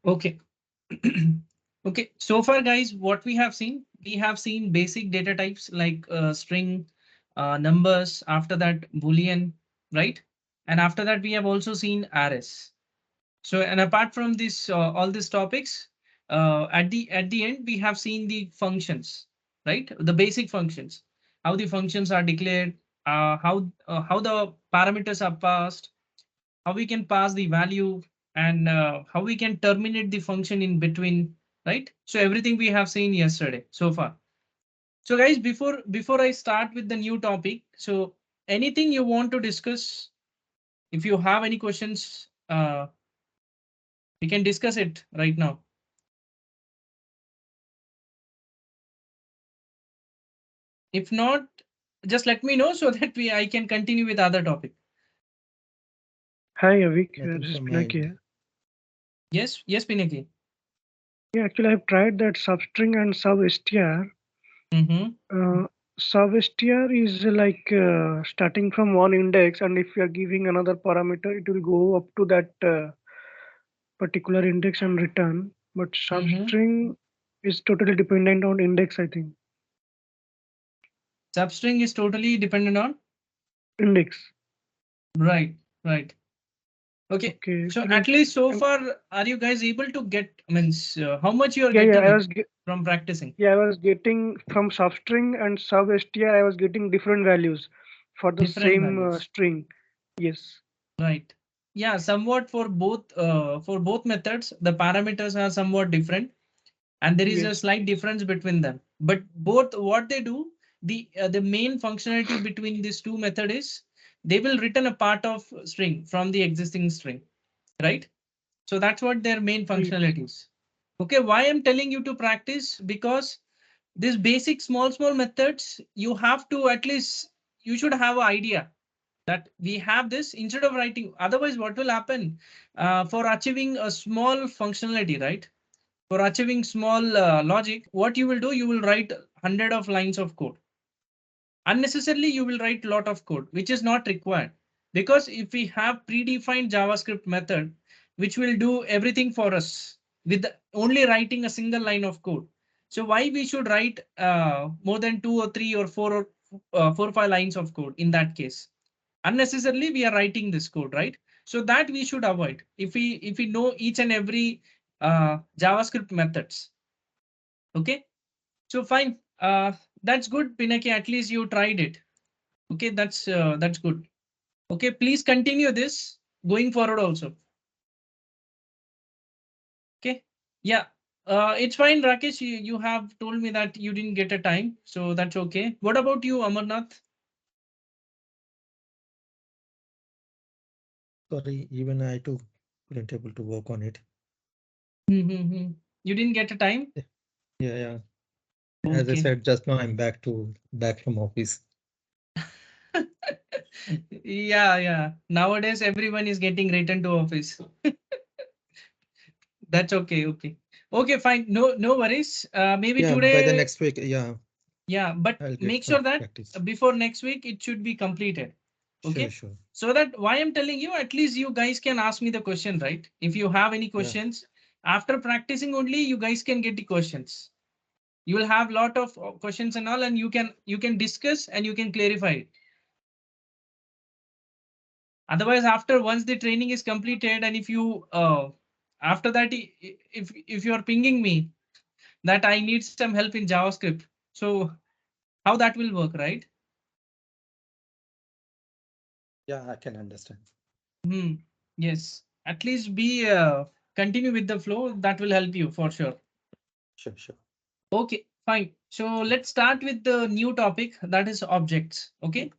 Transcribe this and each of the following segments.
Okay. Okay, so far guys, what we have seen basic data types like string, numbers, after that boolean, right? And after that we have also seen arrays. So, and apart from this, all these topics, at the end we have seen the functions, right? The basic functions, how the functions are declared, how the parameters are passed, how we can pass the value, and how we can terminate the function in between, right? So everything we have seen yesterday so far. So guys, before I start with the new topic, so anything you want to discuss, if you have any questions, we can discuss it right now. If not, just let me know so that we I can continue with other topic. Hi, Avik. Nothing This is from my Pinaki end. here. Yes, yes, Pinaki. Yeah, actually, I've tried that substring and substr. Mm-hmm. Substr is like starting from one index, and if you are giving another parameter, it will go up to that particular index and return. But Mm-hmm. substring is totally dependent on index, I think. Substring is totally dependent on. Index. Right, right. Okay. Okay, So actually, at least so and far, are you guys able to get, means how much you are yeah, yeah, getting it from practicing? yeah, I was getting from substring and substr, I was getting different values for the Different same values. string. Yes. Right. Yeah, somewhat for both methods, the parameters are somewhat different, and there is a Yes. slight difference between them. But both what they do, the main functionality between these two methods is they will return a part of string from the existing string, right? So that's what their main Yes. functionalities. Okay, why I'm telling you to practice, because these basic small methods you have to at least you should have an idea that we have this instead of writing. Otherwise, what will happen for achieving a small functionality, right? For achieving small logic, what you will do, you will write 100 of lines of code. Unnecessarily, you will write a lot of code, which is not required. Because if we have predefined JavaScript method, which will do everything for us with only writing a single line of code. So why we should write more than 2 or 3 or 4 or 5 lines of code in that case? Unnecessarily, we are writing this code, right? So that we should avoid if we know each and every JavaScript methods. Okay, so fine. That's good, Pinaki. At least you tried it. Okay, that's good. Okay, please continue this going forward also. Okay, yeah. It's fine, Rakesh. You have told me that you didn't get a time, so that's okay. What about you, Amarnath? Sorry, even I too couldn't able to work on it. Mm-hmm. You didn't get a time? Yeah, yeah, yeah. As I Okay. said just now, I'm back from office. Yeah, yeah. Nowadays, everyone is getting returned to office. That's okay. Okay. Okay, fine. No worries. Maybe Yeah, by the today, next week, yeah, yeah, but I'll get make some sure that practice. before next week it should be completed. Sure, Okay. sure. So that why I'm telling you, at least you guys can ask me the question, right? If you have any Yeah, questions after practicing, only you guys can get the questions. You will have lot of questions and all, and you can discuss and you can clarify it. Otherwise, after once the training is completed, and if you after that, if you are pinging me that I need some help in JavaScript, so how that will work, right? yeah, I can understand. Hmm. Yes. At least be continue with the flow. That will help you for sure. Sure, sure. Okay, fine. So let's start with the new topic, that is objects. Okay.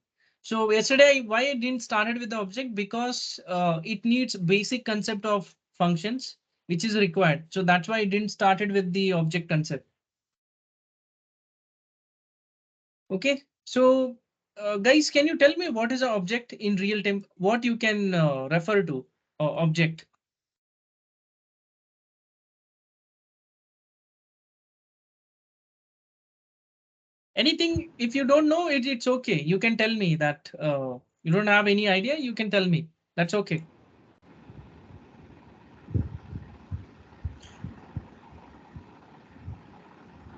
So yesterday, why I didn't started with the object, because it needs basic concept of functions, which is required. So that's why I didn't started with the object concept. Okay. So guys, can you tell me what is an object in real time? What you can refer to object? Anything, if you don't know it, it's okay. You can tell me that you don't have any idea. You can tell me. That's okay.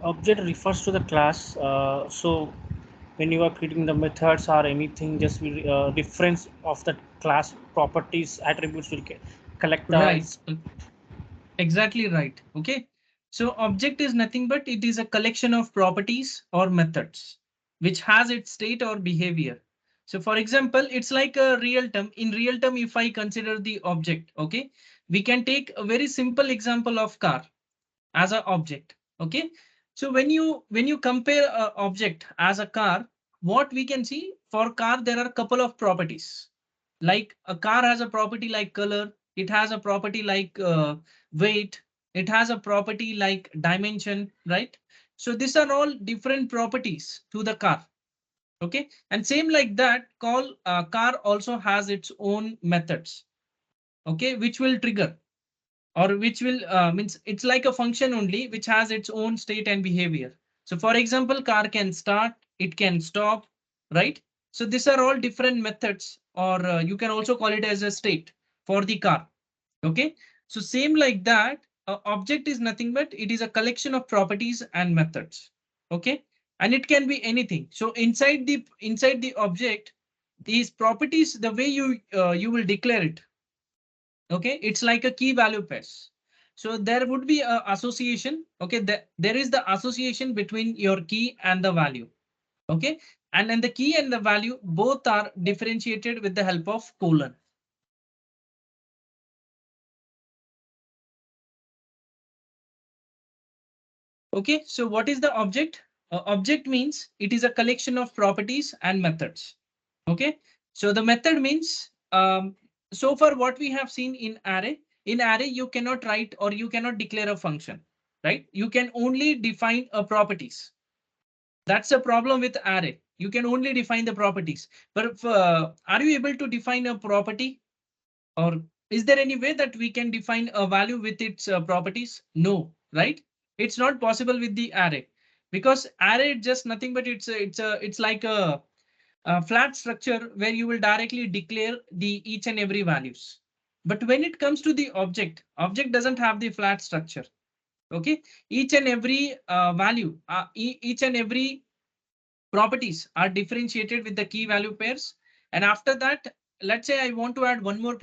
Object refers to the class. So when you are creating the methods or anything, just will difference of the class properties attributes will collect the. Right. Exactly right. Okay. So object is nothing but it is a collection of properties or methods which has its state or behavior. So for example, it's like a real term. In real term, if I consider the object, okay, we can take a very simple example of car as an object. Okay. So when you compare a object as a car, what we can see for car, there are a couple of properties. Like a car has a property like color, it has a property like weight, it has a property like dimension, right? So these are all different properties to the car. Okay. And same like that, call car also has its own methods, okay, which will trigger or which will means it's like a function only which has its own state and behavior. So for example, car can start, it can stop, right? So these are all different methods, or you can also call it as a state for the car. Okay. So same like that, object is nothing but it is a collection of properties and methods. Okay. And it can be anything. So inside the object, these properties, the way you will declare it, okay, it's like a key value pairs. So there would be a association. Okay, there is the association between your key and the value. Okay, and then the key and the value both are differentiated with the help of colon. Okay, so what is the object? Object means it is a collection of properties and methods. Okay, so the method means so far what we have seen in array you cannot write or you cannot declare a function, right? You can only define a properties. That's a problem with array. You can only define the properties. But if, are you able to define a property, or is there any way that we can define a value with its properties? No, right? It's not possible with the array, because array is just nothing but it's like a flat structure where you will directly declare the each and every values. But when it comes to the object doesn't have the flat structure. Okay, each and every value, each and every properties are differentiated with the key value pairs. And after that, let's say I want to add one more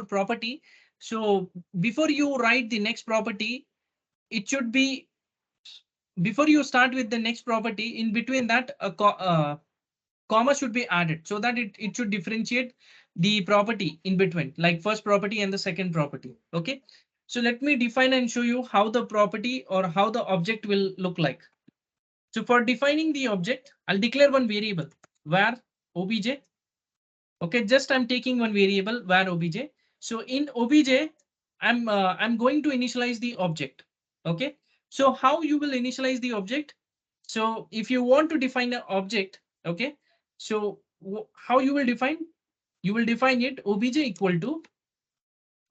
property. So before you write the next property, it should be, before you start with the next property, in between that comma should be added so that it should differentiate the property in between, like first property and the second property. Okay. So let me define and show you how the property or how the object will look like. So for defining the object, I'll declare one variable var obj. Okay, just I'm taking one variable var obj. So in obj, I'm going to initialize the object. Okay, so how you will initialize the object? So if you want to define an object, okay, so how you will define? You will define it obj equal to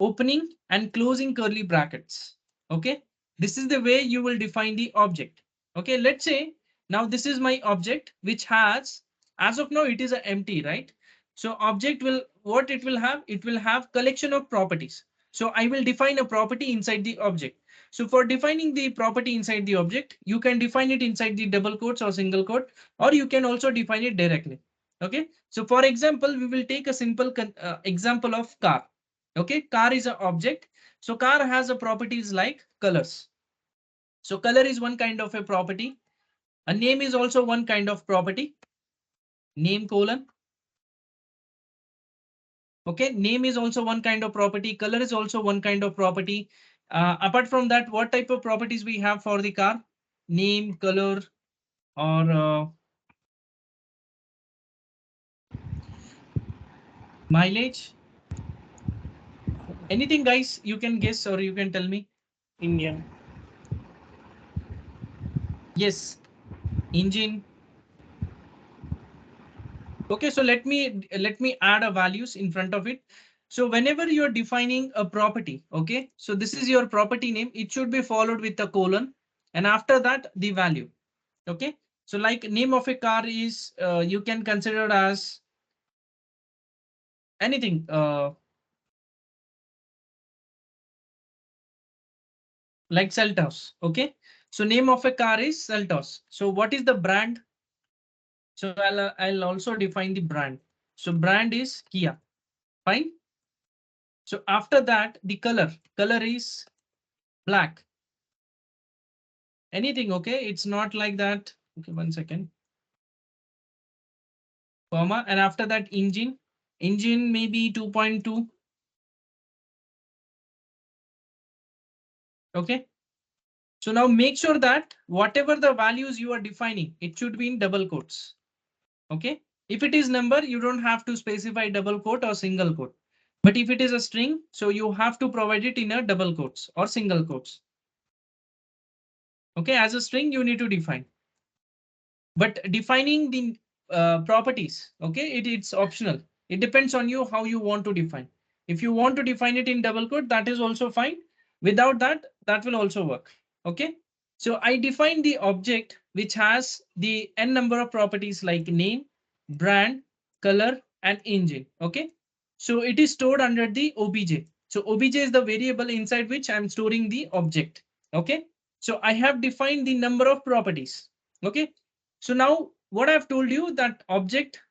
opening and closing curly brackets. Okay, this is the way you will define the object. Okay, let's say now this is my object which has, as of now it is a empty, right? So object will, what it will have? It will have collection of properties. So I will define a property inside the object. So for defining the property inside the object, you can define it inside the double quotes or single quote, or you can also define it directly. Okay, so for example, we will take a simple example of car. Okay, car is an object. So car has a properties like colors. So color is one kind of a property. A name is also one kind of property. Name colon. Okay, name is also one kind of property. Color is also one kind of property. Apart from that, what type of properties we have for the car? Name, color, or mileage. Anything, guys? You can guess or you can tell me. Indian. Yes, engine. Okay, so let me add a values in front of it. So whenever you're defining a property, okay, so this is your property name. It should be followed with a colon, and after that the value. Okay, so like name of a car is you can consider as anything, like Seltos. Okay, So name of a car is Seltos. So what is the brand? So I'll also define the brand. So brand is Kia. Fine. So after that, the color is black. Anything, okay? It's not like that. Okay, 1 second. Comma, and after that, engine maybe 2.2. Okay. So now make sure that whatever the values you are defining, it should be in double quotes. Okay. If it is number, you don't have to specify double quote or single quote. But if it is a string, so you have to provide it in a double quotes or single quotes. Okay, as a string, you need to define. But defining the properties, okay, it's optional. It depends on you how you want to define. If you want to define it in double quote, that is also fine. Without that, that will also work. Okay. So I define the object which has the n number of properties like name, brand, color, and engine. Okay. So it is stored under the obj. So obj is the variable inside which I'm storing the object. Okay. So I have defined the number of properties. Okay. So now what I've told you that object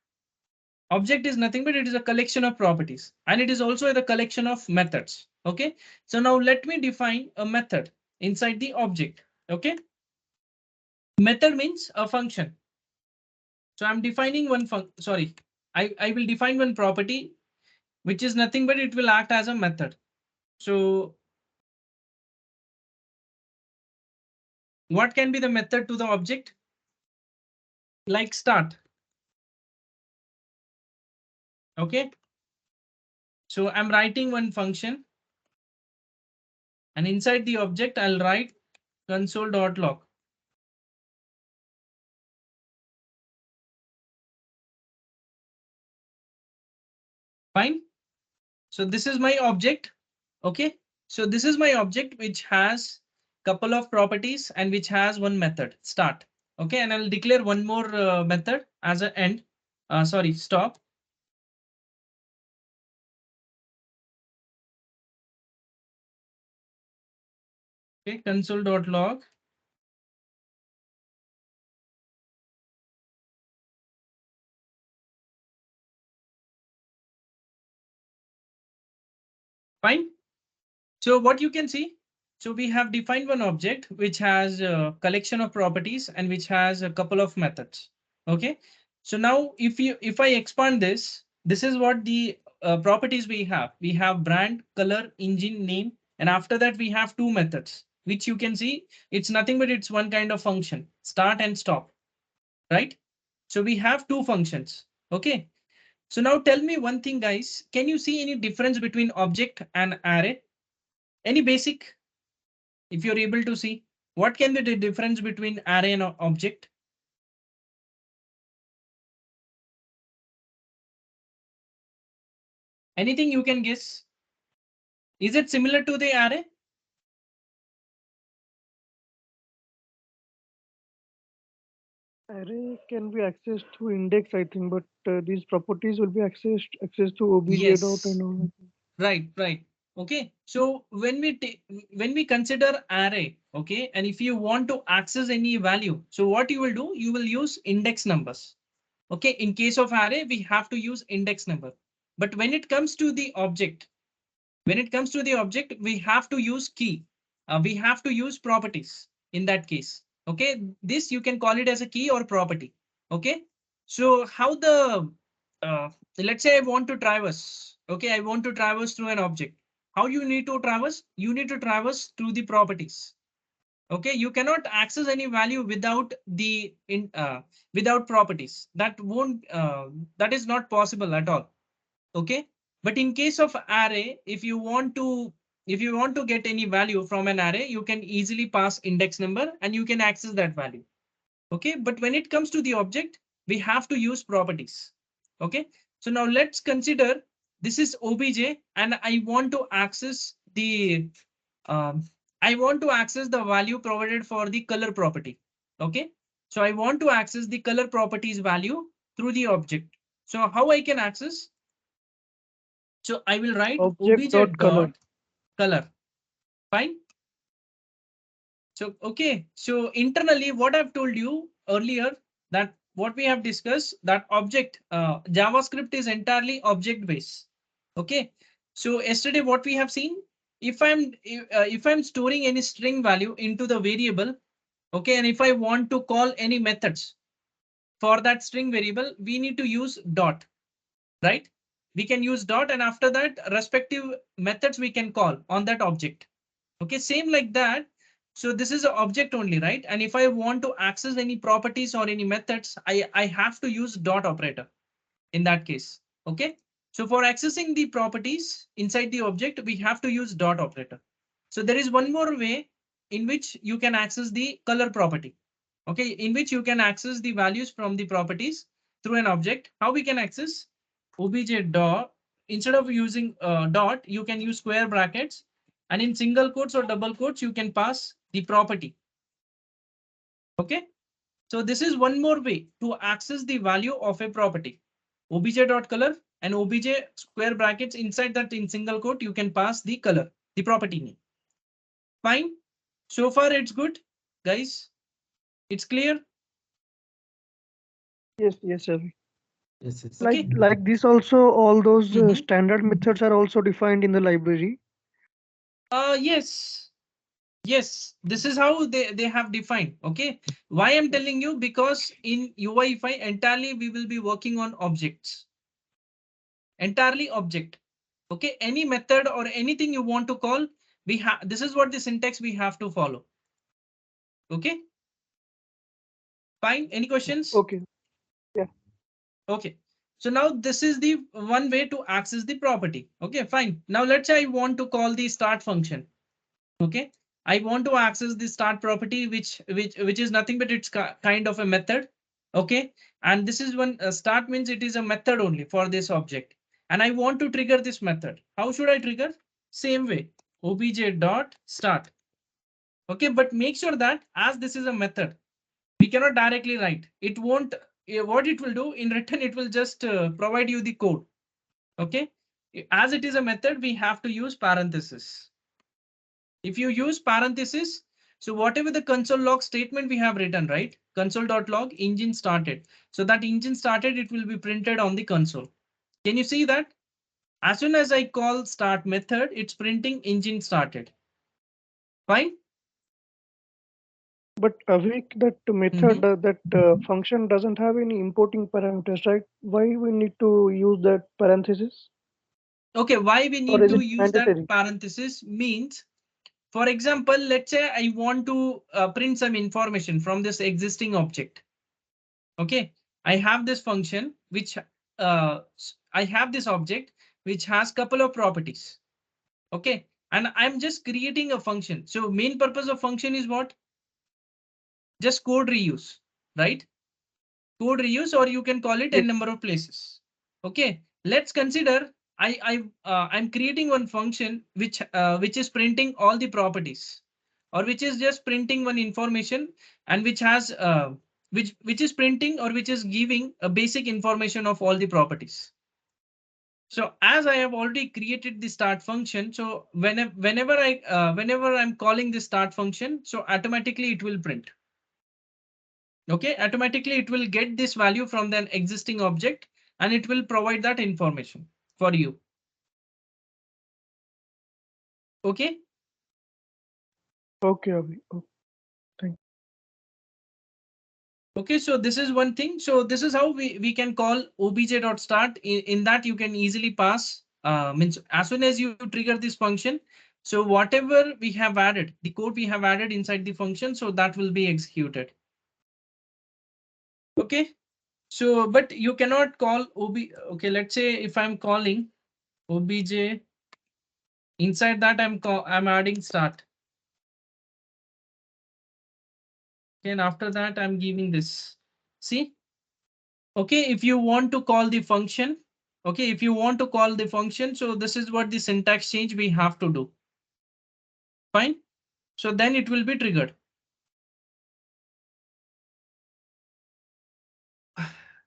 is nothing but it is a collection of properties and it is also the collection of methods. Okay. So now let me define a method inside the object. Okay. Method means a function. So I'm defining one sorry, I will define one property which is nothing but it will act as a method. So what can be the method to the object? Like start. Okay. So I'm writing one function and inside the object I'll write console.log. Fine. So this is my object. Okay. So this is my object which has couple of properties and which has one method start. Okay. And I'll declare one more method as an end. Sorry, stop. Okay. Console.log. Fine. So what you can see, so we have defined one object which has a collection of properties and which has a couple of methods. Okay. So now if I expand this, this is what the properties we have. We have brand, color, engine, name, and after that we have two methods, which you can see it's nothing but it's one kind of function, start and stop, right? So we have two functions. Okay. So now tell me one thing, guys. Can you see any difference between object and array? Any basic, if you're able to see, what can be the difference between array and object? Anything you can guess? Is it similar to the array? Array can be accessed through index, I think, but these properties will be accessed to obj dot Yes, and all. right, right. Okay, so when we consider array, okay, and if you want to access any value, so what you will do, you will use index numbers. Okay, in case of array, we have to use index number. But when it comes to the object, we have to use key. We have to use properties in that case. Okay, this you can call it as a key or property. Okay, so how the let's say I want to traverse. Okay, I want to traverse through an object. How you need to traverse? You need to traverse through the properties. Okay, you cannot access any value without the without properties. That is not possible at all. Okay, but in case of array, if you want to get any value from an array, you can easily pass index number and you can access that value. Okay, but when it comes to the object, we have to use properties. Okay, so now let's consider this is obj and I want to access the um, I want to access the value provided for the color property. Okay, so I want to access the color properties value through the object. So how I can access? So I will write Object obj dot color. dot color. Fine. So, okay. So internally, what I've told you earlier, that what we have discussed, that object, JavaScript is entirely object based. Okay. So yesterday, what we have seen, if I'm storing any string value into the variable, okay, and if I want to call any methods for that string variable, we need to use dot, right? We can use dot, and after that, respective methods we can call on that object. Okay, same like that. So this is an object only, right? And if I want to access any properties or any methods, I have to use dot operator in that case. Okay. So for accessing the properties inside the object, we have to use dot operator. So there is one more way in which you can access the color property. Okay, in which you can access the values from the properties through an object. How we can access? Obj dot, instead of using dot, you can use square brackets, and in single quotes or double quotes, you can pass the property. Okay, so this is one more way to access the value of a property. Obj.color and obj square brackets, inside that in single quote, you can pass the color, the property name. Fine. So far it's good, guys. It's clear. Yes, yes, sir. Yes, yes. Okay. Like this also, all those Mhm. standard methods are also defined in the library. Yes. Yes, this is how they have defined. Okay. Why I'm telling you? Because in UI5 entirely we will be working on objects. Entirely object. Okay. Any method or anything you want to call, we have, this is what the syntax we have to follow. Okay. Fine. Any questions? Okay. Yeah. Okay. So now this is the one way to access the property. Okay, fine. Now let's say I want to call the start function. Okay, I want to access the start property, which is nothing but it's kind of a method. Okay, and this is one start means it is a method only for this object, and I want to trigger this method. How should I trigger? Same way, obj dot start. Okay, but make sure that as this is a method, we cannot directly write. It won't. What it will do in return, it will just provide you the code. Okay, as it is a method, we have to use parenthesis. If you use parenthesis, so whatever the console log statement we have written, right? Console.log engine started. So that engine started, it will be printed on the console. Can you see that? As soon as I call start method, it's printing engine started. Fine. But Avik, that method, that function doesn't have any importing parameters, right? Why we need to use that parenthesis? Okay, why we Or need is to it use that mandatory? parenthesis means, for example, let's say I want to print some information from this existing object. Okay, I have this function which I have this object which has couple of properties. Okay, and I'm just creating a function. So main purpose of function is what? Just code reuse, right? Code reuse, or you can call it Yes. n number of places. Okay, let's consider I'm creating one function which is printing all the properties, or which is just printing one information, and which has which is printing or which is giving a basic information of all the properties. So as I have already created the start function, so whenever I'm calling the start function, so automatically it will print. Okay, automatically it will get this value from the existing object, and it will provide that information for you. Okay. Okay, Avik. Oh, thank Okay, so this is one thing. So this is how we can call obj.start. In that you can easily pass, means as soon as you trigger this function, so whatever we have added, the code we have added inside the function, so that will be executed. Okay, so but you cannot call okay, let's say if I'm calling obj, inside that I'm adding start. Okay, and after that I'm giving this. See? Okay, if you want to call the function, okay, if you want to call the function, so this is what the syntax change we have to do. Fine. So then it will be triggered.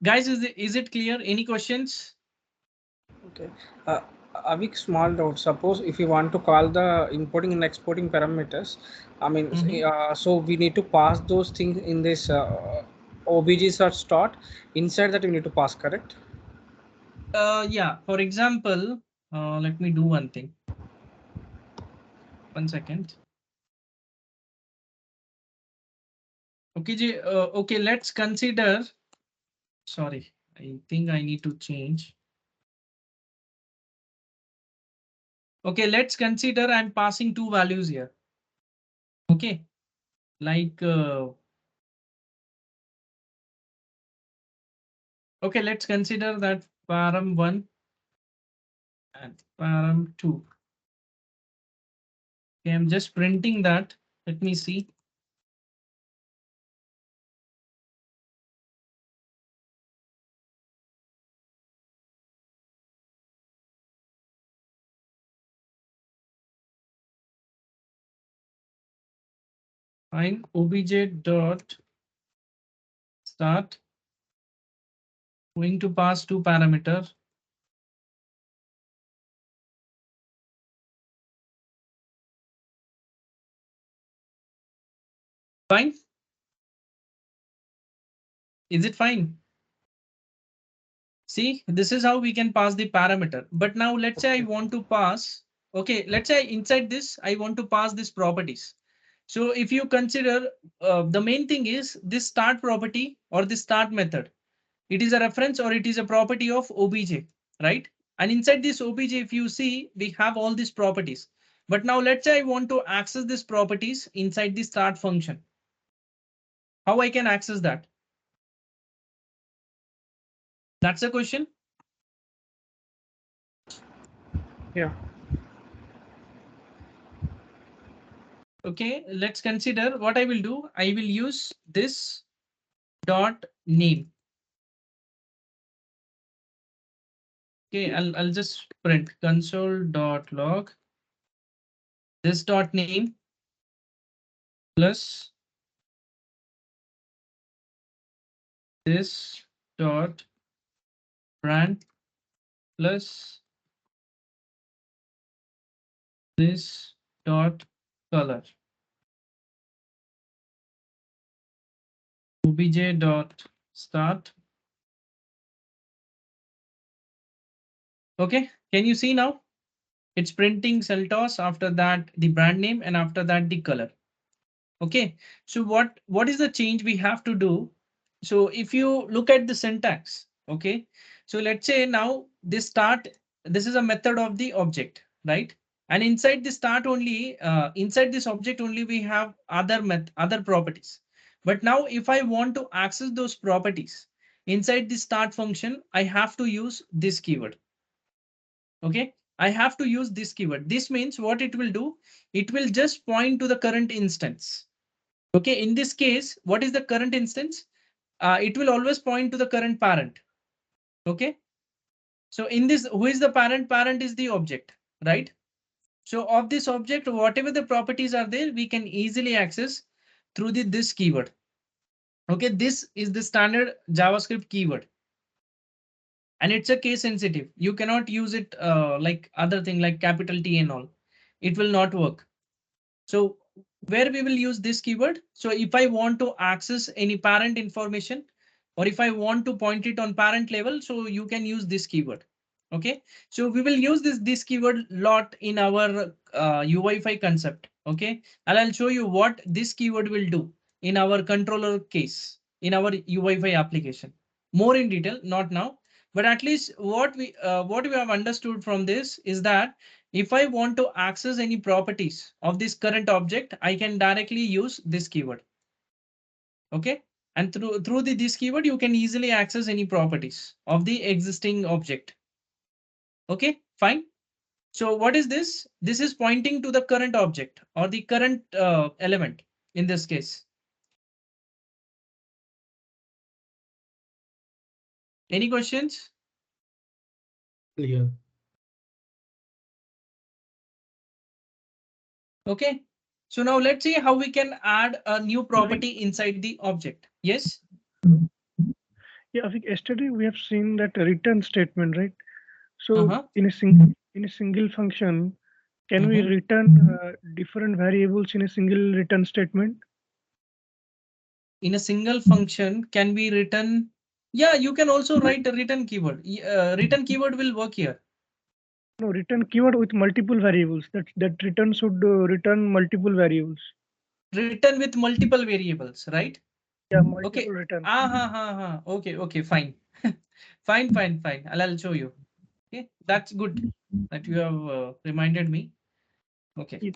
Guys, is it clear? Any questions? Okay. Avik, small doubt. Suppose if you want to call the importing and exporting parameters, I mean, so we need to pass those things in this OBGs or start. Inside that we need to pass, correct? Yeah, for example, let me do one thing. 1 second. Okay, okay, let's consider. Sorry, I think I need to change. Okay, let's consider I'm passing two values here. Okay, like okay, let's consider that param1 and param2. Okay, I'm just printing that. Let me see. Fine, obj dot start going to pass two parameters. Fine. Is it fine? See, this is how we can pass the parameter. But now let's say I want to pass. Okay, let's say inside this, I want to pass these properties. So if you consider the main thing is this start property or the start method, it is a reference or it is a property of obj, right? And inside this obj, if you see, we have all these properties. But now let's say I want to access these properties inside the start function. How I can access that? That's a question. Yeah. Okay, let's consider what I will do. I will use this dot name. Okay, I'll just print console dot log this dot name plus this dot brand plus this dot color. Obj dot start. Okay, can you see now? It's printing CentOS, after that the brand name, and after that the color. Okay, so what is the change we have to do? So if you look at the syntax, okay, so let's say now this start, this is a method of the object, right? And inside the start only, inside this object only we have other properties. But now if I want to access those properties inside the start function, I have to use this keyword. Okay, I have to use this keyword. This means what it will do, it will just point to the current instance. Okay, in this case, what is the current instance? It will always point to the current parent. Okay, so in this, who is the parent? Parent is the object, right? So of this object, whatever the properties are there, we can easily access through this keyword. Okay, this is the standard JavaScript keyword. And it's a case sensitive. You cannot use it like other thing like capital T and all. It will not work. So where we will use this keyword. So if I want to access any parent information, or if I want to point it on parent level, so you can use this keyword. Okay, so we will use this keyword lot in our UI5 concept. Okay, and I'll show you what this keyword will do in our controller case in our UI5 application. More in detail, not now, but at least what we have understood from this is that if I want to access any properties of this current object, I can directly use this keyword. Okay, and through this keyword, you can easily access any properties of the existing object. Okay, fine. So what is this? This is pointing to the current object or the current element in this case. Any questions? Clear. Okay, so now let's see how we can add a new property inside the object. Yes. Yeah, I think yesterday we have seen that return statement, right? So Uh-huh. in a single in a single function, can we return different variables in a single return statement? In a single function, can be written? Yeah, you can also write a return keyword. Return keyword will work here. No, return keyword with multiple variables. That return should return multiple variables. Return with multiple variables, right? Yeah, multiple Okay. return. Okay, okay, fine. Fine. I'll show you. Okay, that's good that you have reminded me. Okay. Yes.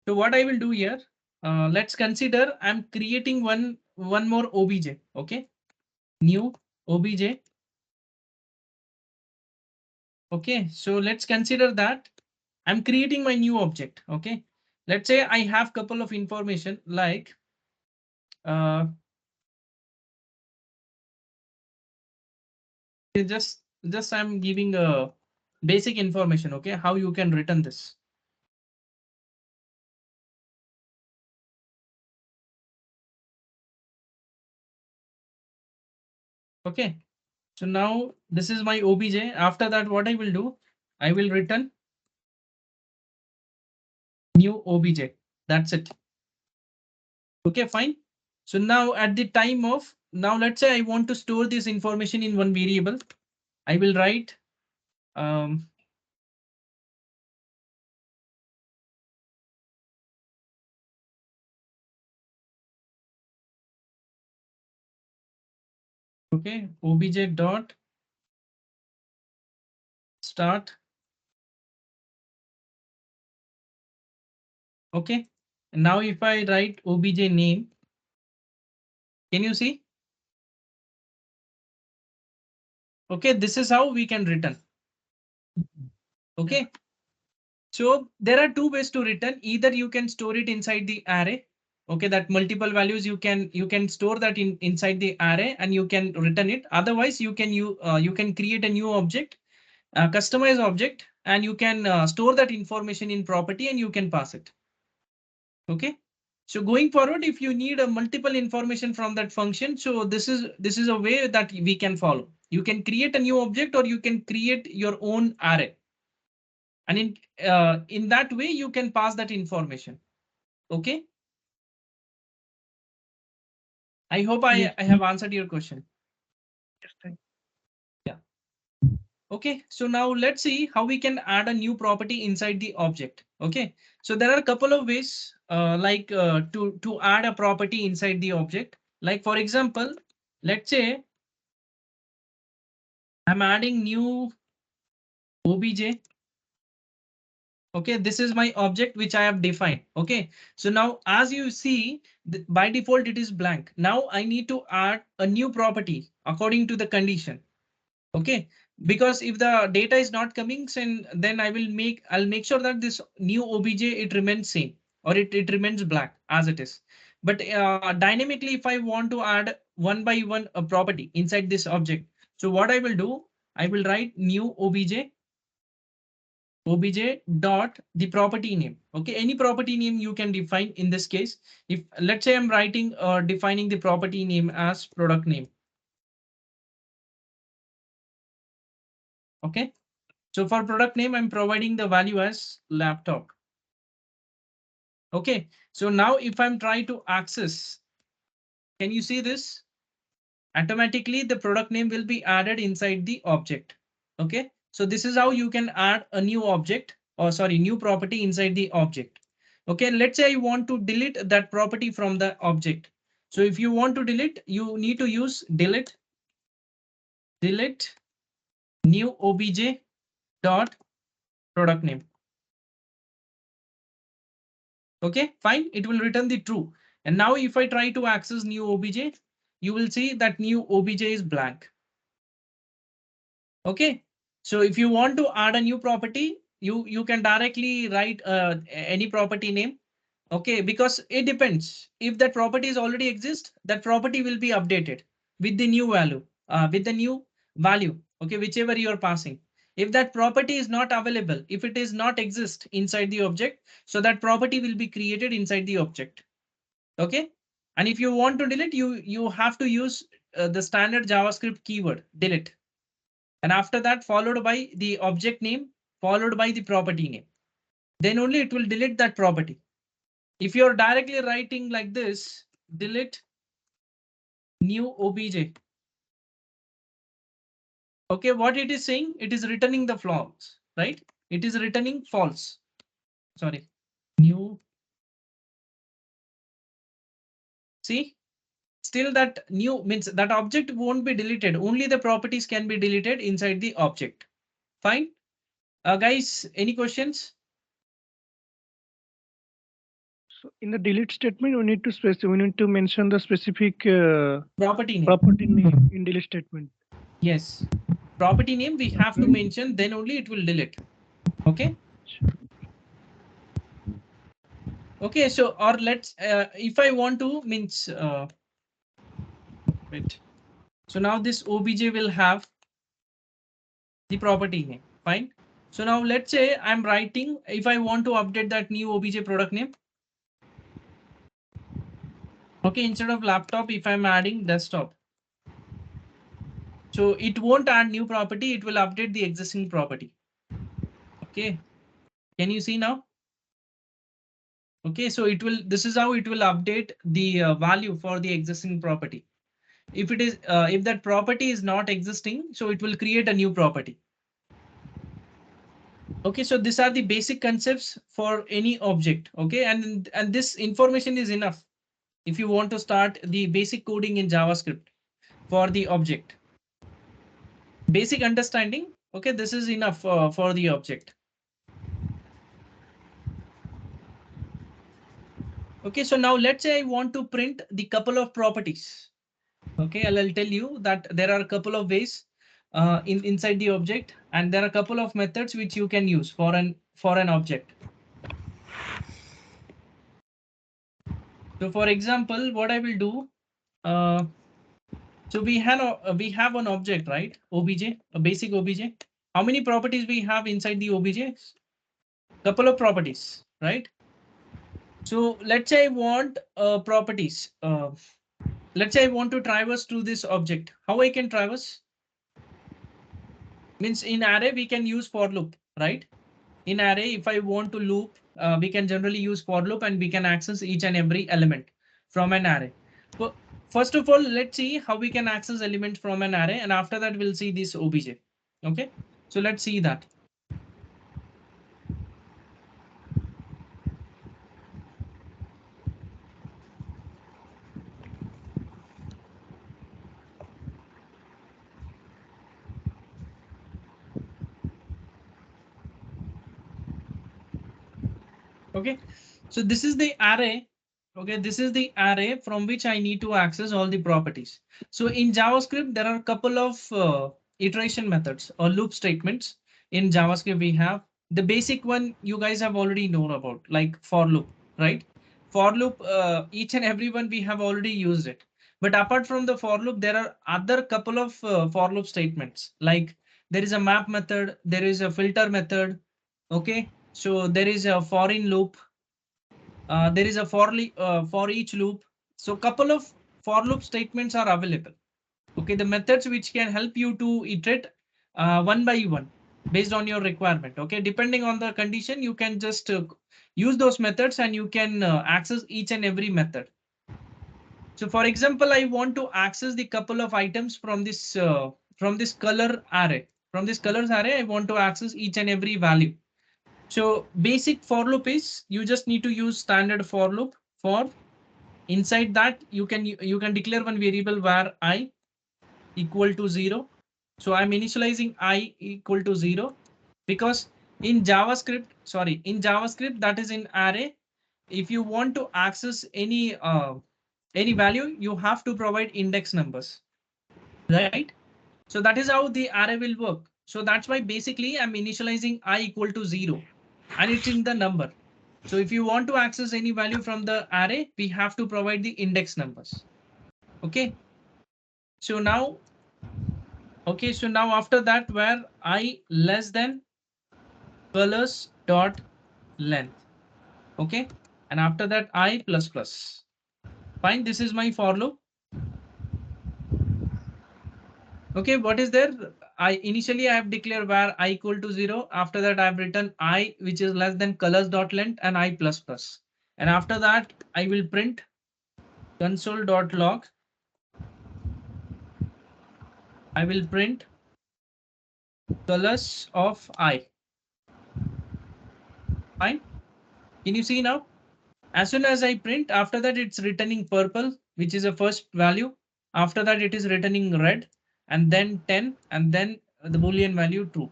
So what I will do here, let's consider I'm creating one more obj. Okay, new obj. Okay, so let's consider that I'm creating my new object. Okay, let's say I have couple of information like just I'm giving a basic information. Okay, how you can return this. Okay, so now this is my obj. After that, what I will do, I will return new obj. That's it. Okay, fine. So now at the time of now, let's say I want to store this information in one variable. I will write okay, obj dot start. Okay, and now if I write obj name, can you see? Okay, this is how we can return. Okay, so there are two ways to return. Either you can store it inside the array. Okay, that multiple values you can store that inside the array and you can return it. Otherwise, you can create a new object, customize object, and you can store that information in property and you can pass it. Okay. So going forward, if you need a multiple information from that function, so this is a way that we can follow. You can create a new object or you can create your own array. And in that way, you can pass that information. Okay. I hope Yes. I have answered your question. Yes, thank Yeah. Okay, so now let's see how we can add a new property inside the object. Okay, so there are a couple of ways to add a property inside the object. Like for example, let's say I'm adding new obj. Okay, this is my object which I have defined. Okay, so now as you see, by default it is blank. Now I need to add a new property according to the condition. Okay, because if the data is not coming, then I'll make sure that this new obj it remains same or it remains black as it is. But dynamically, if I want to add one by one a property inside this object, so what I will do, I will write new obj dot the property name. Okay, any property name you can define. In this case, if let's say I'm writing defining the property name as product name. Okay, so for product name, I'm providing the value as laptop. Okay, so now if I'm trying to access, can you see this? Automatically, the product name will be added inside the object. Okay, so this is how you can add a new object or sorry, new property inside the object. Okay, let's say I want to delete that property from the object. So if you want to delete, you need to use delete new obj dot product name. Okay, fine. It will return the true. And now if I try to access new obj, you will see that new obj is blank. Okay, so if you want to add a new property, you can directly write any property name. Okay, because it depends. If that property is already exist, that property will be updated with the new value. Okay, whichever you are passing. If that property is not available, if it is not exist inside the object, so that property will be created inside the object. Okay, and if you want to delete, you have to use the standard JavaScript keyword delete, and after that followed by the object name followed by the property name. Then only it will delete that property. If you're directly writing like this, delete new obj. Okay, what it is saying, it is returning the false, right? It is returning false. Sorry, new. See, still that new means that object won't be deleted. Only the properties can be deleted inside the object. Fine. Guys, any questions? So in the delete statement, we need to mention the specific Property name. property name in delete statement. Yes. Property name we have to mention, then only it will delete. Okay. Okay, so or let's if I want to means wait. So now this obj will have the property name. Fine. So now let's say I'm writing, if I want to update that new obj product name. Okay, instead of laptop, if I'm adding desktop. So it won't add new property, it will update the existing property. Okay. Can you see now? Okay, so it will, this is how it will update the value for the existing property. If it is, if that property is not existing, so it will create a new property. Okay, so these are the basic concepts for any object. Okay, and this information is enough if you want to start the basic coding in JavaScript for the object. Basic understanding. Okay, this is enough for the object. Okay, so now let's say I want to print the couple of properties. Okay, I'll tell you that there are a couple of ways inside the object, and there are a couple of methods which you can use for an object. So for example, what I will do, so we have an object, right? Obj, a basic obj. How many properties we have inside the obj? Couple of properties, right? So let's say I want properties. Let's say I want to traverse through this object. How I can traverse? Means in array we can use for loop, right? In array, if I want to loop, we can generally use for loop and we can access each and every element from an array. So first of all, let's see how we can access elements from an array, and after that we'll see this obj. Okay, so let's see that. Okay, so this is the array. Okay, this is the array from which I need to access all the properties. So in JavaScript, there are a couple of iteration methods or loop statements. In JavaScript, we have the basic one you guys have already known about, like for loop, right? For loop, each and every one we have already used it. But apart from the for loop, there are other couple of for loop statements. Like there is a map method, there is a filter method. Okay, so there is a for in loop. There is a for each loop. So couple of for loop statements are available. Okay, the methods which can help you to iterate one by one based on your requirement. Okay, depending on the condition, you can just use those methods and you can access each and every method. So for example, I want to access the couple of items from this color array. From this colors array, I want to access each and every value. So basic for loop is you just need to use standard for loop. For inside that you can declare one variable where I equal to 0. So I'm initializing I equal to 0 because in JavaScript that is in array. If you want to access any value, you have to provide index numbers, right? So that is how the array will work. So that's why basically I'm initializing I equal to 0 and it's in the number. So if you want to access any value from the array, we have to provide the index numbers. Okay. So now, after that, where I less than colors dot length. Okay. And after that, I plus plus. Fine. This is my for loop. Okay. What is there? I initially I have declared var I equal to 0. After that I have written I which is less than colors dot length and I plus plus. And after that I will print console dot log. I will print colors of I. Fine. Can you see now? As soon as I print, after that it's returning purple, which is the first value. After that it is returning red, and then 10, and then the Boolean value true.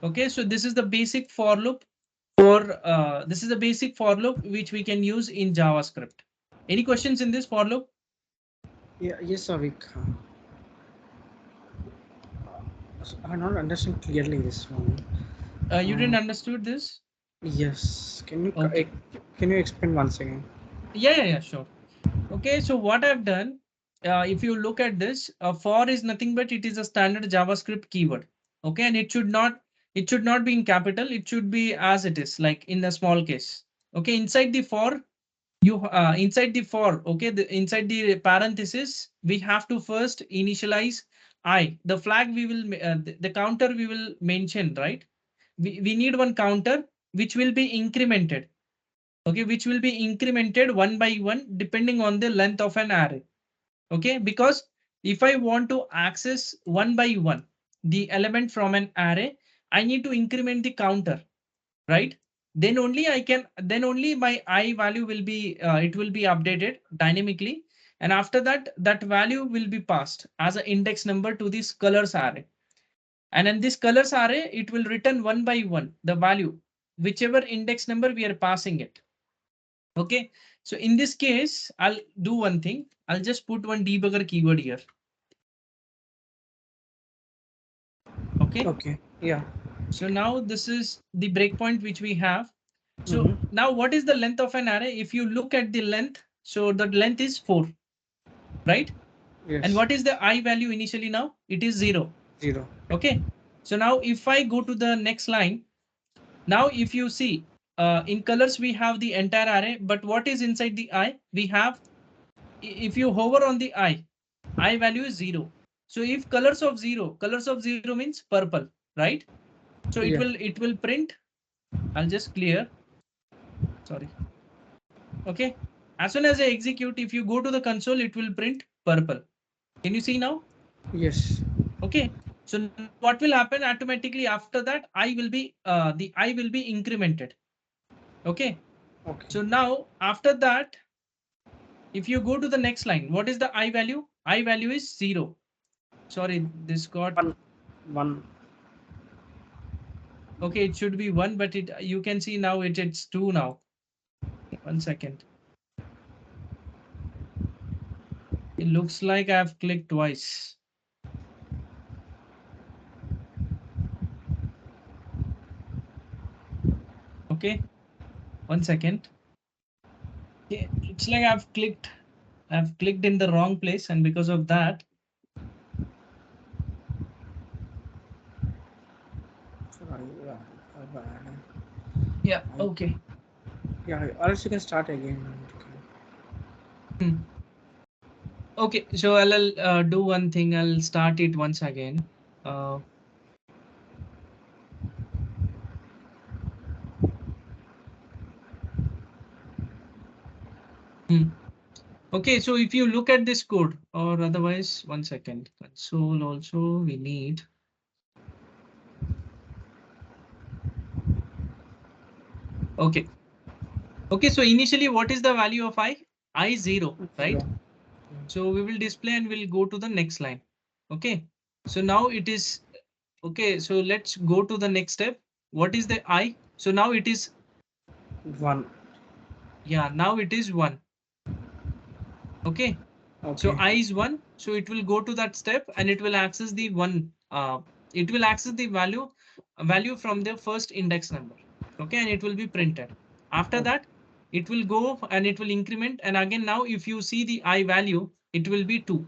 Okay, so this is the basic for loop this is the basic for loop which we can use in JavaScript. Any questions in this for loop? Yeah, yes, Avik. I not understand clearly this one. You didn't understood this? Yes. Okay. Can you explain once again? Yeah, sure. Okay, so what I've done, if you look at this, for is nothing but it is a standard JavaScript keyword. Okay, and it should not be in capital. It should be as it is, like in a small case. Okay, inside the for, inside the for, okay, inside the parenthesis, we have to first initialize I. The flag we will, the counter we will mention, right? We need one counter which will be incremented. Okay, which will be incremented one by one depending on the length of an array. Okay, because if I want to access one by one the element from an array, I need to increment the counter, right? Then only my I value will be it will be updated dynamically, and after that that value will be passed as an index number to this colors array. And in this colors array it will return one by one the value whichever index number we are passing it. Okay, so in this case, I'll do one thing. I'll just put one debugger keyword here. Okay. Okay. Yeah. So now this is the breakpoint which we have. So Mhm. now what is the length of an array? If you look at the length, so the length is 4, right? Yes. And what is the I value initially now? It is 0. 0. Okay. So now if I go to the next line, now if you see in colors, we have the entire array, but what is inside the I? We have, if you hover on the I value is 0. So if colors of 0 means purple, right? So Yeah. it will print. I'll just clear. Sorry. Okay. As soon as I execute, if you go to the console, it will print purple. Can you see now? Yes. Okay. So what will happen automatically after that? The I will be incremented. Okay. Okay. So now after that, if you go to the next line, what is the I value? I value is 0. Sorry, this got 1. okay, it should be 1, but you can see now it's 2 now. 1 second. It looks like I've clicked twice. Okay, 1 second. Okay, it's like I've clicked in the wrong place, and because of that. Yeah, okay. Yeah, or else you can start again. Okay, so I'll do one thing. I'll start it once again. Okay, so if you look at this code, or otherwise, 1 second, console also we need. Okay. Okay, so initially, what is the value of I? I 0, right? So we will display and we'll go to the next line. Okay, so now it is okay. So let's go to the next step. What is the I? So now it is 1. Yeah, now it is 1. Okay. So I is 1. So it will go to that step and it will access the 1. It will access the value from the first index number. Okay, and it will be printed. After that, it will go and it will increment. And again, now if you see the I value, it will be 2.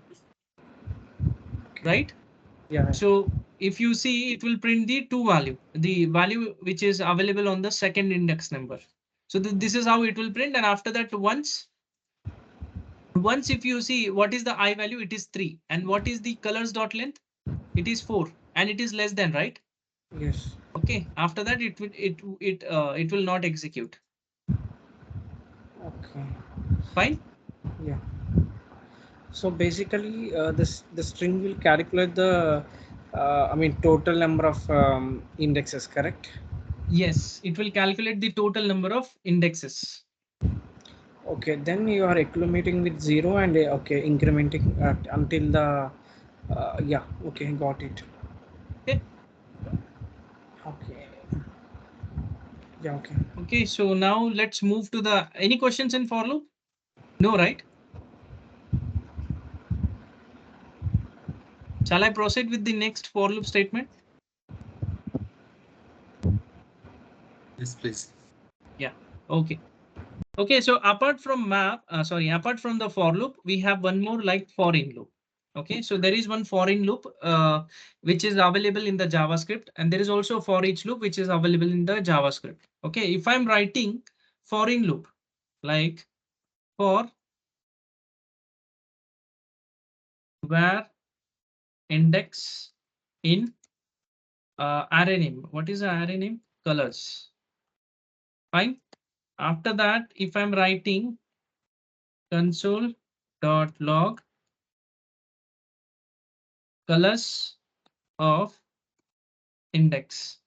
Right? Yeah. So if you see, it will print the value which is available on the second index number. So this is how it will print. And after that, once if you see what is the I value, it is 3. And what is the colors dot length? It is 4. and it is less than, right? Yes. Okay, after that it will not execute. Okay. Fine. Yeah. So basically, the string will calculate the, I mean, total number of indexes, correct? Yes, it will calculate the total number of indexes. Okay, then you are accumulating with 0 and okay, incrementing until the, yeah, okay, got it. Okay. Okay. Yeah, okay. Okay, so now let's move to the any questions in for loop? No, right? Shall I proceed with the next for loop statement? Yes, please. Yeah. Okay. Okay, so apart from apart from the for loop, we have one more like for in loop. Okay, so there is one for in loop which is available in the JavaScript, and there is also for each loop which is available in the JavaScript. Okay, if I'm writing for in loop like for where index in array name. What is the array name? Colors. Fine. After that, if I'm writing console.log colors of index.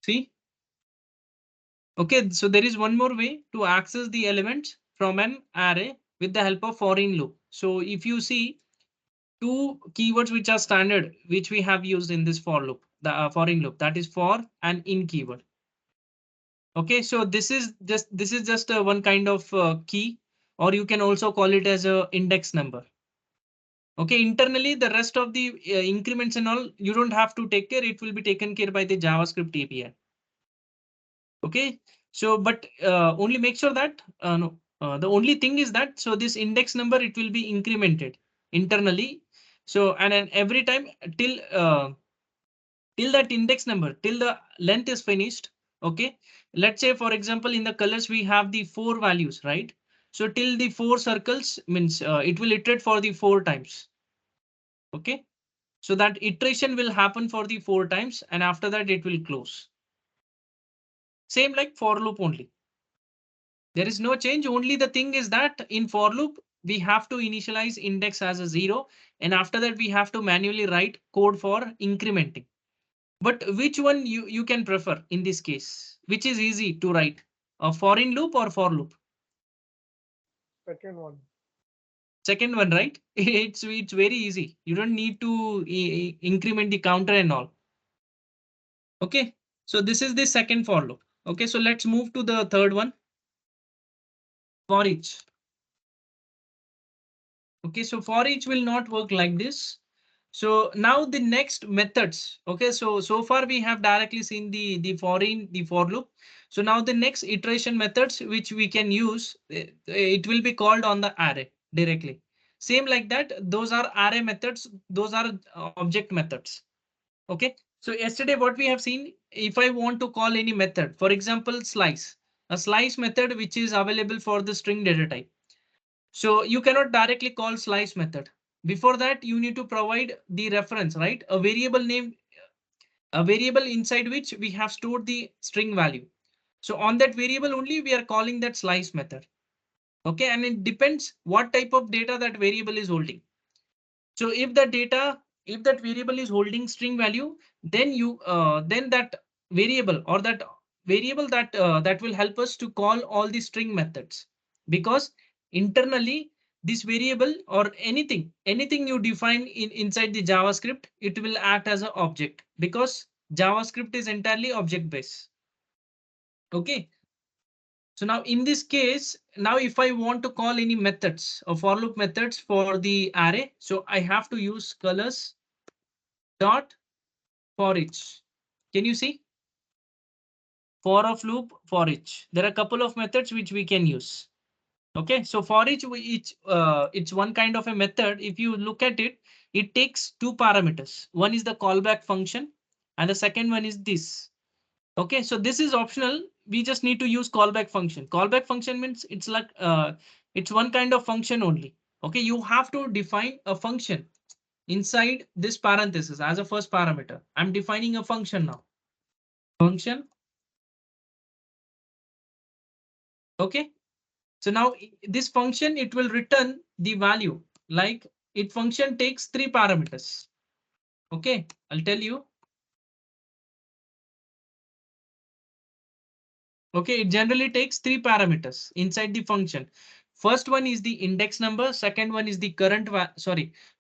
See? Okay, so there is one more way to access the elements from an array with the help of for in loop. So if you see two keywords which are standard, which we have used in this for loop, the for in loop, that is for and in keyword. Okay, so this is just one kind of key, or you can also call it as a index number. Okay, internally the rest of the increments and all you don't have to take care. It will be taken care by the JavaScript API. Okay, so but only make sure that no, the only thing is that so this index number it will be incremented internally. So and then every time till till that index number till the length is finished. Okay, let's say for example in the colors we have the 4 values, right? So till the 4 circles means it will iterate for the 4 times. Okay, so that iteration will happen for the 4 times and after that it will close. Same like for loop only. There is no change. Only the thing is that in for loop, we have to initialize index as a 0. And after that, we have to manually write code for incrementing. But which one you can prefer in this case? Which is easy to write? A for in loop or for loop? Second one. Second one, right? It's very easy. You don't need to increment the counter and all. Okay, so this is the second for loop. Okay, so let's move to the third one. For each. Okay, so for each will not work like this. So now the next methods. Okay, so far we have directly seen the for in the for loop. So now the next iteration methods which we can use, it will be called on the array directly. Same like that. Those are array methods. Those are object methods. Okay. So yesterday what we have seen, if I want to call any method, for example, slice, a slice method which is available for the string data type. So you cannot directly call slice method. Before that, you need to provide the reference, right? A variable name, a variable inside which we have stored the string value. So on that variable only, we are calling that slice method. Okay, and it depends what type of data that variable is holding. So if the data, if that variable is holding string value, then then that variable or that variable that will help us to call all the string methods, because internally this variable or anything you define inside the JavaScript, it will act as an object because JavaScript is entirely object based. Okay. So now in this case, now if I want to call any methods or for loop methods for the array, so I have to use colors dot for each. Can you see? For of loop for each. There are a couple of methods which we can use. Okay, so for each it's one kind of a method. If you look at it, it takes two parameters. One is the callback function, and the second one is this. Okay, so this is optional. We just need to use callback function. Callback function means it's like it's one kind of function only. Okay, you have to define a function inside this parenthesis as a first parameter. I'm defining a function now. Function. Okay. So now this function, it will return the value. Like it function takes 3 parameters. Okay, I'll tell you. Okay, it generally takes 3 parameters inside the function. First one is the index number. Second one is the current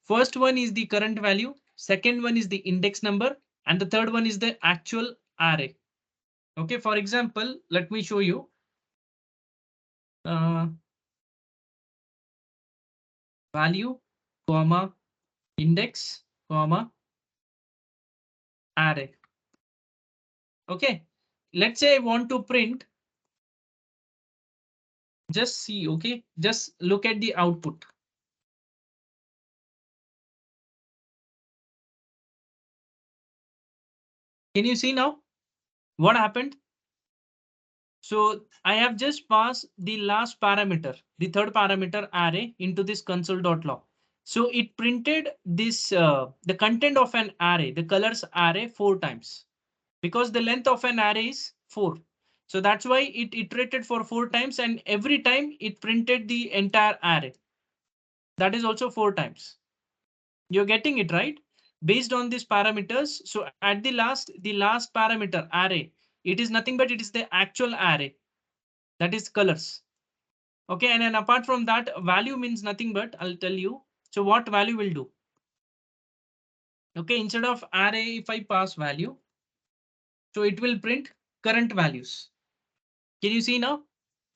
first one is the current value. Second one is the index number. And the third one is the actual array. Okay, for example, let me show you. Value, comma, index, comma, array. Okay, let's say I want to print. Just see, okay, just look at the output. Can you see now what happened? So I have just passed the last parameter, the third parameter array into this console.log. So it printed this, the content of an array, the colors array 4 times, because the length of an array is 4. So that's why it iterated for 4 times, and every time it printed the entire array. That is also 4 times. You're getting it right? Based on these parameters. So at the last parameter array, it is nothing but it is the actual array. That is colors. Okay, and then apart from that, value means nothing but I'll tell you. So what value will do? Okay, instead of array, if I pass value, so it will print current values. Can you see now?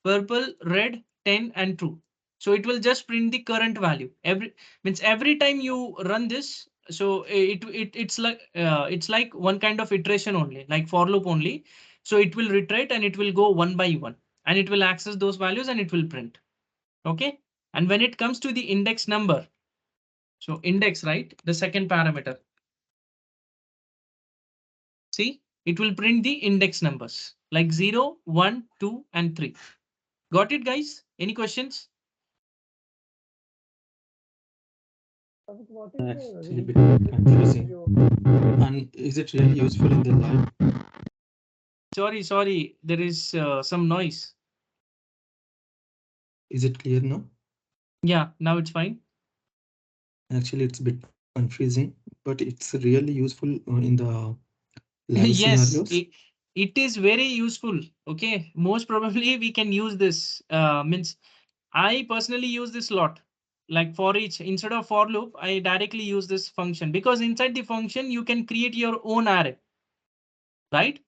Purple, red, 10, and true. So it will just print the current value. Every time you run this, so it's like one kind of iteration only, like for loop only. So it will reiterate and it will go one by one, and it will access those values and it will print. Okay. And when it comes to the index number, so index, right? The second parameter. See, it will print the index numbers like 0, 1, 2, and 3. Got it, guys? Any questions? What is Actually, a the bit confusing. And is it really useful in the lab? Sorry, there is some noise. Is it clear now? Yeah, now it's fine. Actually, it's a bit confusing, but it's really useful in the lab Yes, scenarios. it is very useful. Okay, most probably we can use this. Means I personally use this lot. Like for each, instead of for loop, I directly use this function, because inside the function you can create your own array, right?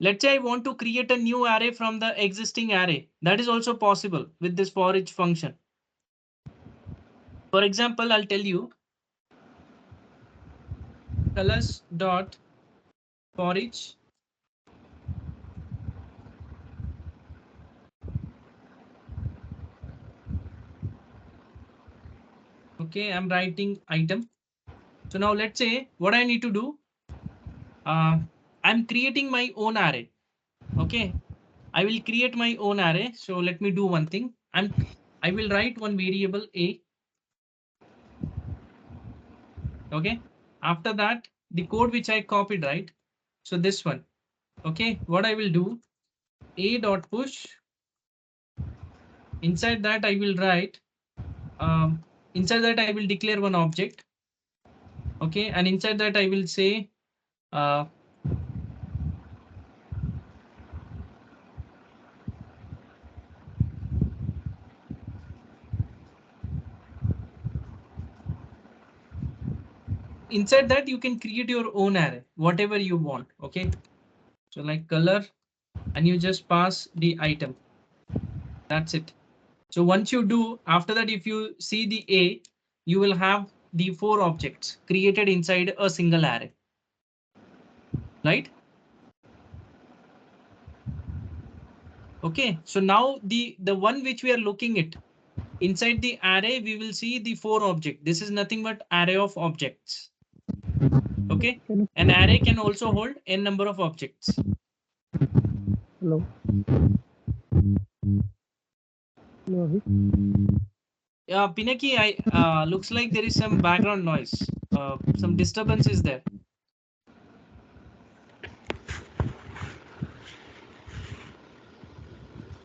Let's say I want to create a new array from the existing array. That is also possible with this for each function. For example, I'll tell you colors dot for each. Okay, I'm writing item. So now let's say what I need to do. I'm creating my own array. Okay, I will create my own array. So let me do one thing. I will write one variable a. Okay, after that the code which I copied, right? So this one. Okay, what I will do, a dot push. Inside that I will write. Inside that I will declare one object. Okay, and inside that I will say. Uh, Inside that you can create your own array, whatever you want. Okay, so like color, and you just pass the item. That's it. So once you do, after that, if you see the A, you will have the 4 objects created inside a single array, right? Okay, so now the one which we are looking at, inside the array, we will see the 4 objects. This is nothing but array of objects. Okay, an array can also hold n number of objects. Hello. Hello. Pinaki, I looks like there is some background noise. Some disturbance is there.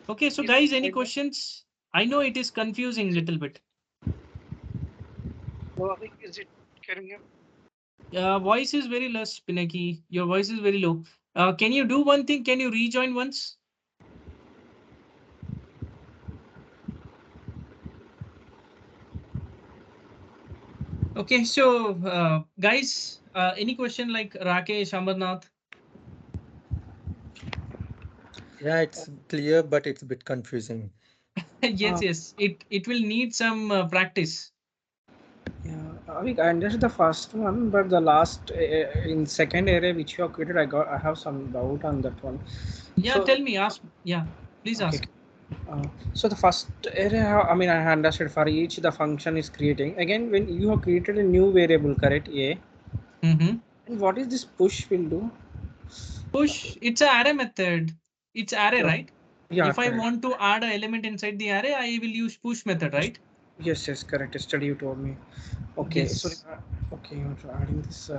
Okay, so guys, any questions? I know it is confusing little bit. No, I think is it getting him? Voice is very less, Pinaki. Your voice is very low. Can you do one thing? Can you rejoin once? Okay, so guys, any question like Rakesh, Amarnath? Yeah, it's clear, but it's a bit confusing. Yes, yes. It will need some practice. Yeah, I understood the first one, but the last in second area which you have created, I have some doubt on that one. Yeah, So tell me, ask. Yeah, please okay, ask. so the first area, I mean, I understood for each the function is creating. Again, when you have created a new variable, correct? A. Mm-hmm. And what is this push will do? Push, it's a array method. It's array, Yeah, right? yeah, If I correct. want to add an element inside the array, I will use push method, right? Yes, yes, correct. Yesterday you told me. Okay, so Yes. okay, you're adding this.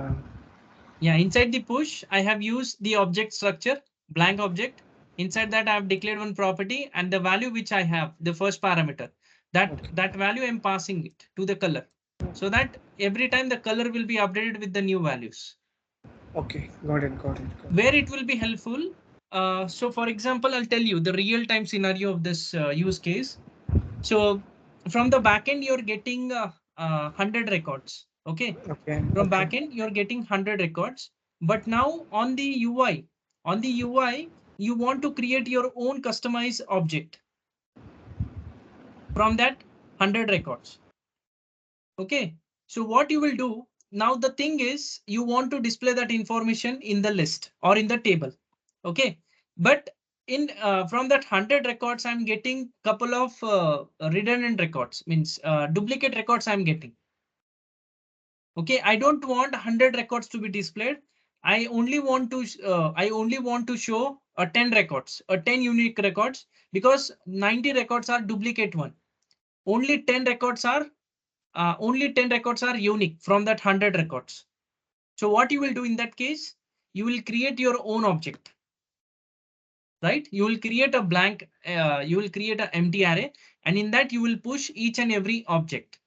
Yeah, inside the push, I have used the object structure, blank object. Inside that, I have declared one property and the value which I have, the first parameter, Okay, that value I'm passing it to the color. So that every time the color will be updated with the new values. okay, got it, got it, got it. Where it will be helpful. So for example, I'll tell you the real time scenario of this use case. So from the backend, you're getting 100 records. Okay. Okay, From okay, backend, you're getting 100 records. But now on the UI, you want to create your own customized object from that 100 records. Okay. So what you will do now, the thing is you want to display that information in the list or in the table. Okay. But in from that 100 records, I'm getting couple of redundant records, means duplicate records I'm getting. Okay, I don't want 100 records to be displayed. I only want to show 10 records, 10 unique records, because 90 records are duplicate one. Only 10 records are unique from that 100 records. So what you will do in that case, you will create your own object, right? You will create a blank, you will create an empty array, and in that you will push each and every object,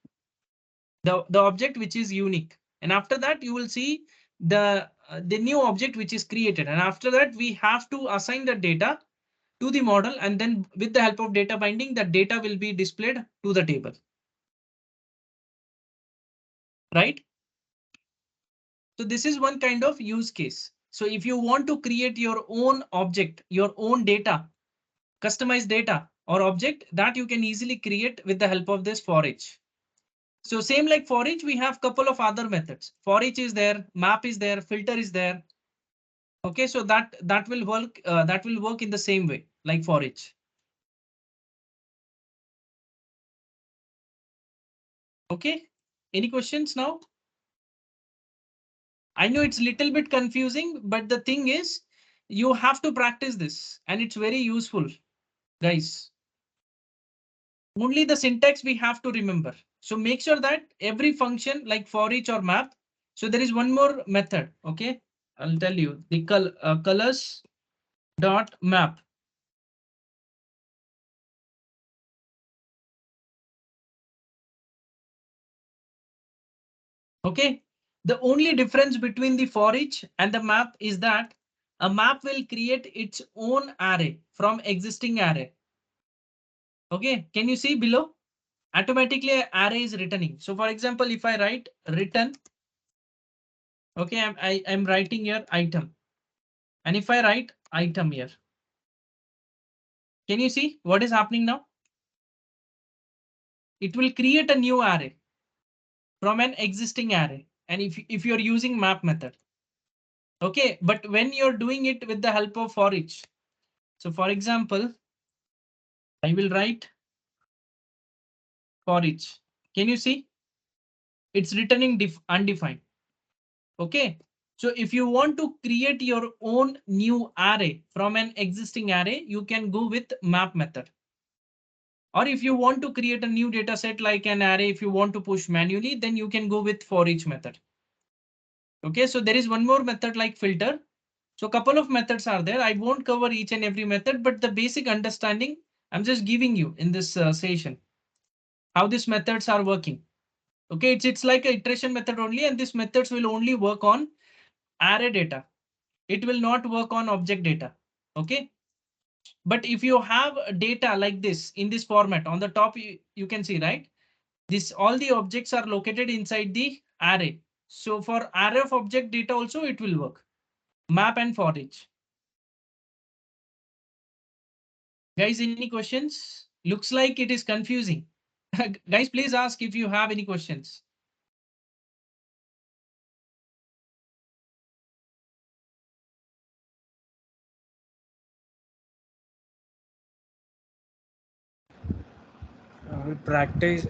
the object which is unique. And after that, you will see the new object which is created. And after that, we have to assign the data to the model. And then with the help of data binding, the data will be displayed to the table, right? So this is one kind of use case. So if you want to create your own object, your own data, customized data or object, that you can easily create with the help of this for each. So same like for each, we have couple of other methods. For each is there, map is there, filter is there. Okay, so that will work. That will work in the same way like for each. Okay, any questions now? I know it's a little bit confusing, but the thing is, you have to practice this, and it's very useful, guys. Only the syntax we have to remember. So make sure that every function like for each or map. So there is one more method. Okay, I'll tell you the colors dot map. Okay, the only difference between the for each and the map is that a map will create its own array from existing array. Okay, can you see below? Automatically array is returning. So for example, if I write return, okay, I'm writing here item. And if I write item here, can you see what is happening now? It will create a new array from an existing array. And if you're using map method, okay, but when you're doing it with the help of for each. So for example, I will write for each. Can you see? It's returning undefined. Okay. So if you want to create your own new array from an existing array, you can go with map method. Or if you want to create a new data set like an array, if you want to push manually, then you can go with for each method. Okay, so there is one more method like filter. So a couple of methods are there. I won't cover each and every method, but the basic understanding I'm just giving you in this session, how these methods are working. Okay, it's like a iteration method only, and these methods will only work on array data. It will not work on object data. Okay, but if you have data like this in this format on the top, you can see, right? This all the objects are located inside the array. So for array of object data also it will work. Map and for each. Guys, any questions? Looks like it is confusing. Guys, please ask if you have any questions. We'll practice,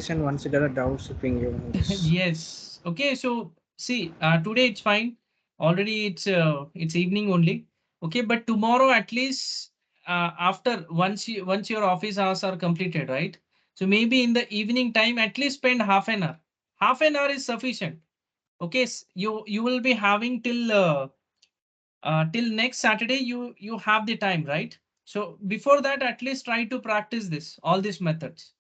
and once you get a doubts, we'll ping you on this. Yes. Okay. So see, today it's fine. Already it's evening only. Okay, but tomorrow at least after once your office hours are completed, right? So maybe in the evening time, at least spend half an hour. Half an hour is sufficient. Okay, you will be having till next Saturday. You have the time, right? So before that, at least try to practice this all these methods.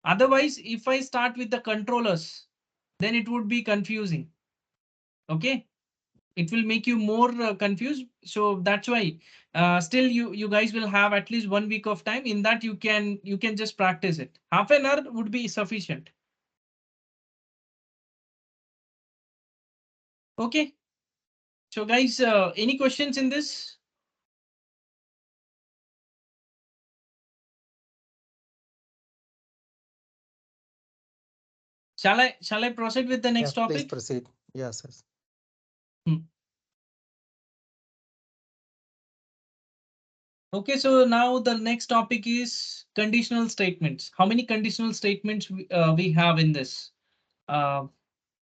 Otherwise, if I start with the controllers, then it would be confusing. Okay, it will make you more confused. So that's why still you guys will have at least 1 week of time. In that you can just practice it. Half an hour would be sufficient. Okay. So guys, any questions in this? Shall I proceed with the Yeah, next please topic? proceed. Yes, yes. Hmm. Okay, so now the next topic is conditional statements. How many conditional statements we have uh,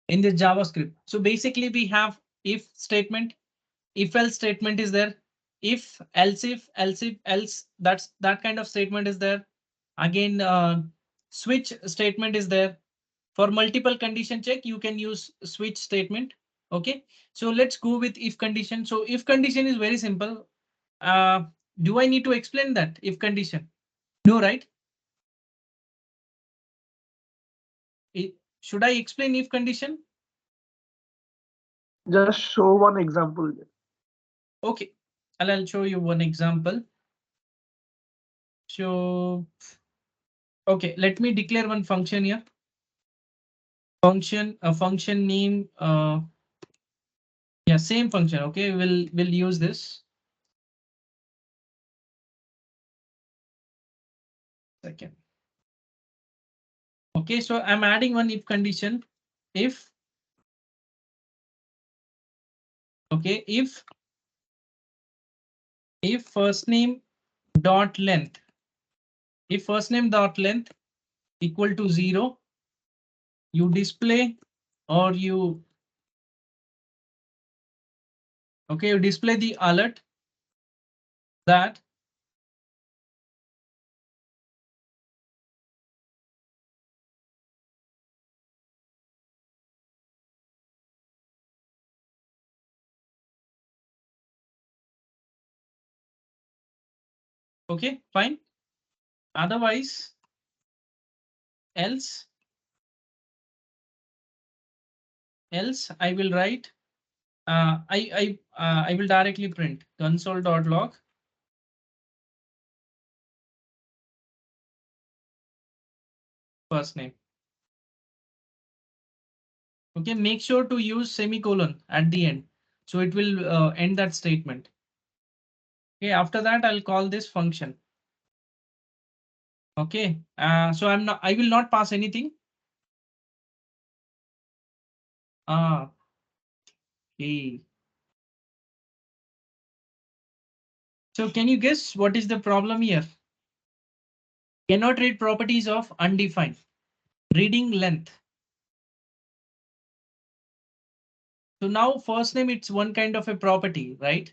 in the JavaScript? So basically we have if statement, if else statement is there, if else, that kind of statement is there. Again, switch statement is there. For multiple condition check, you can use switch statement. Okay, so let's go with if condition. So if condition is very simple. Uh, do I need to explain that if condition? No, right? Should I explain if condition? Just show one example. Okay, I'll show you one example. So, okay, let me declare one function here. Function, a function name. Yeah, same function. Okay, we'll use this. Second. Okay, so I'm adding one if condition. If, okay, if first name dot length, if first name dot length equal to 0, you display or you, okay, you display the alert that okay, fine. Otherwise, else I will write I will directly print console.log first name. Okay, make sure to use semicolon at the end, so it will end that statement. Okay, after that I'll call this function. Okay, so I will not pass anything. Okay. So can you guess what is the problem here? Cannot read properties of undefined. Reading length. So now first name, it's one kind of a property, right?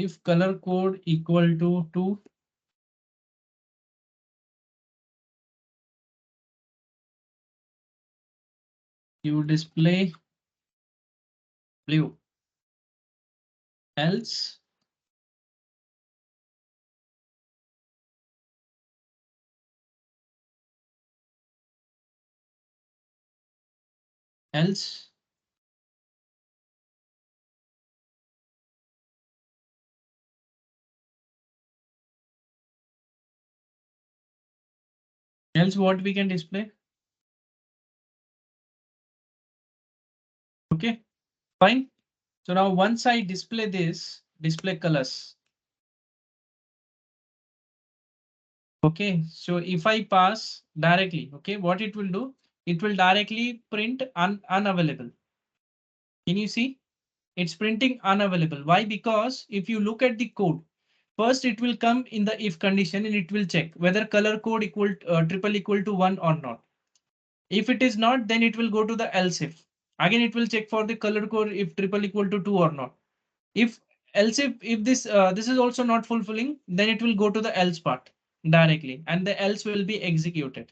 if color code equal to 2, you display blue, else else else what we can display. Okay, fine. So now once I display this, display colors. Okay, so if I pass directly, okay, what it will do? It will directly print unavailable. Can you see? It's printing unavailable. Why? Because if you look at the code, first it will come in the if condition and it will check whether color code equal triple equal to 1 or not. If it is not, then it will go to the else if. Again, it will check for the color code if triple equal to 2 or not. If else if this is also not fulfilling, then it will go to the else part directly and the else will be executed.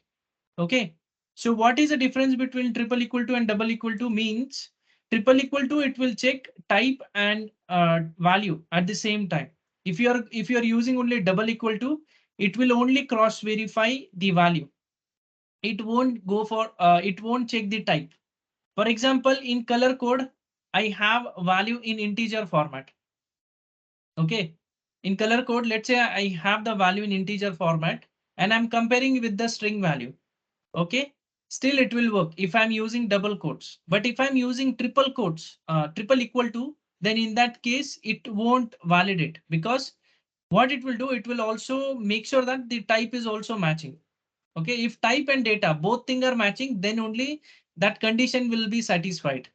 Okay. So what is the difference between triple equal to and double equal to? Means triple equal to, it will check type and value at the same time. If you're using only double equal to, it will only cross verify the value. It won't go for it won't check the type. For example, in color code, I have value in integer format. Okay. In color code, let's say I have the value in integer format and I'm comparing with the string value. Okay. Still it will work if I'm using double quotes. But if I'm using triple quotes, triple equal to, then in that case, it won't validate, because what it will do, it will also make sure that the type is also matching. Okay. If type and data, both things are matching, then only that condition will be satisfied.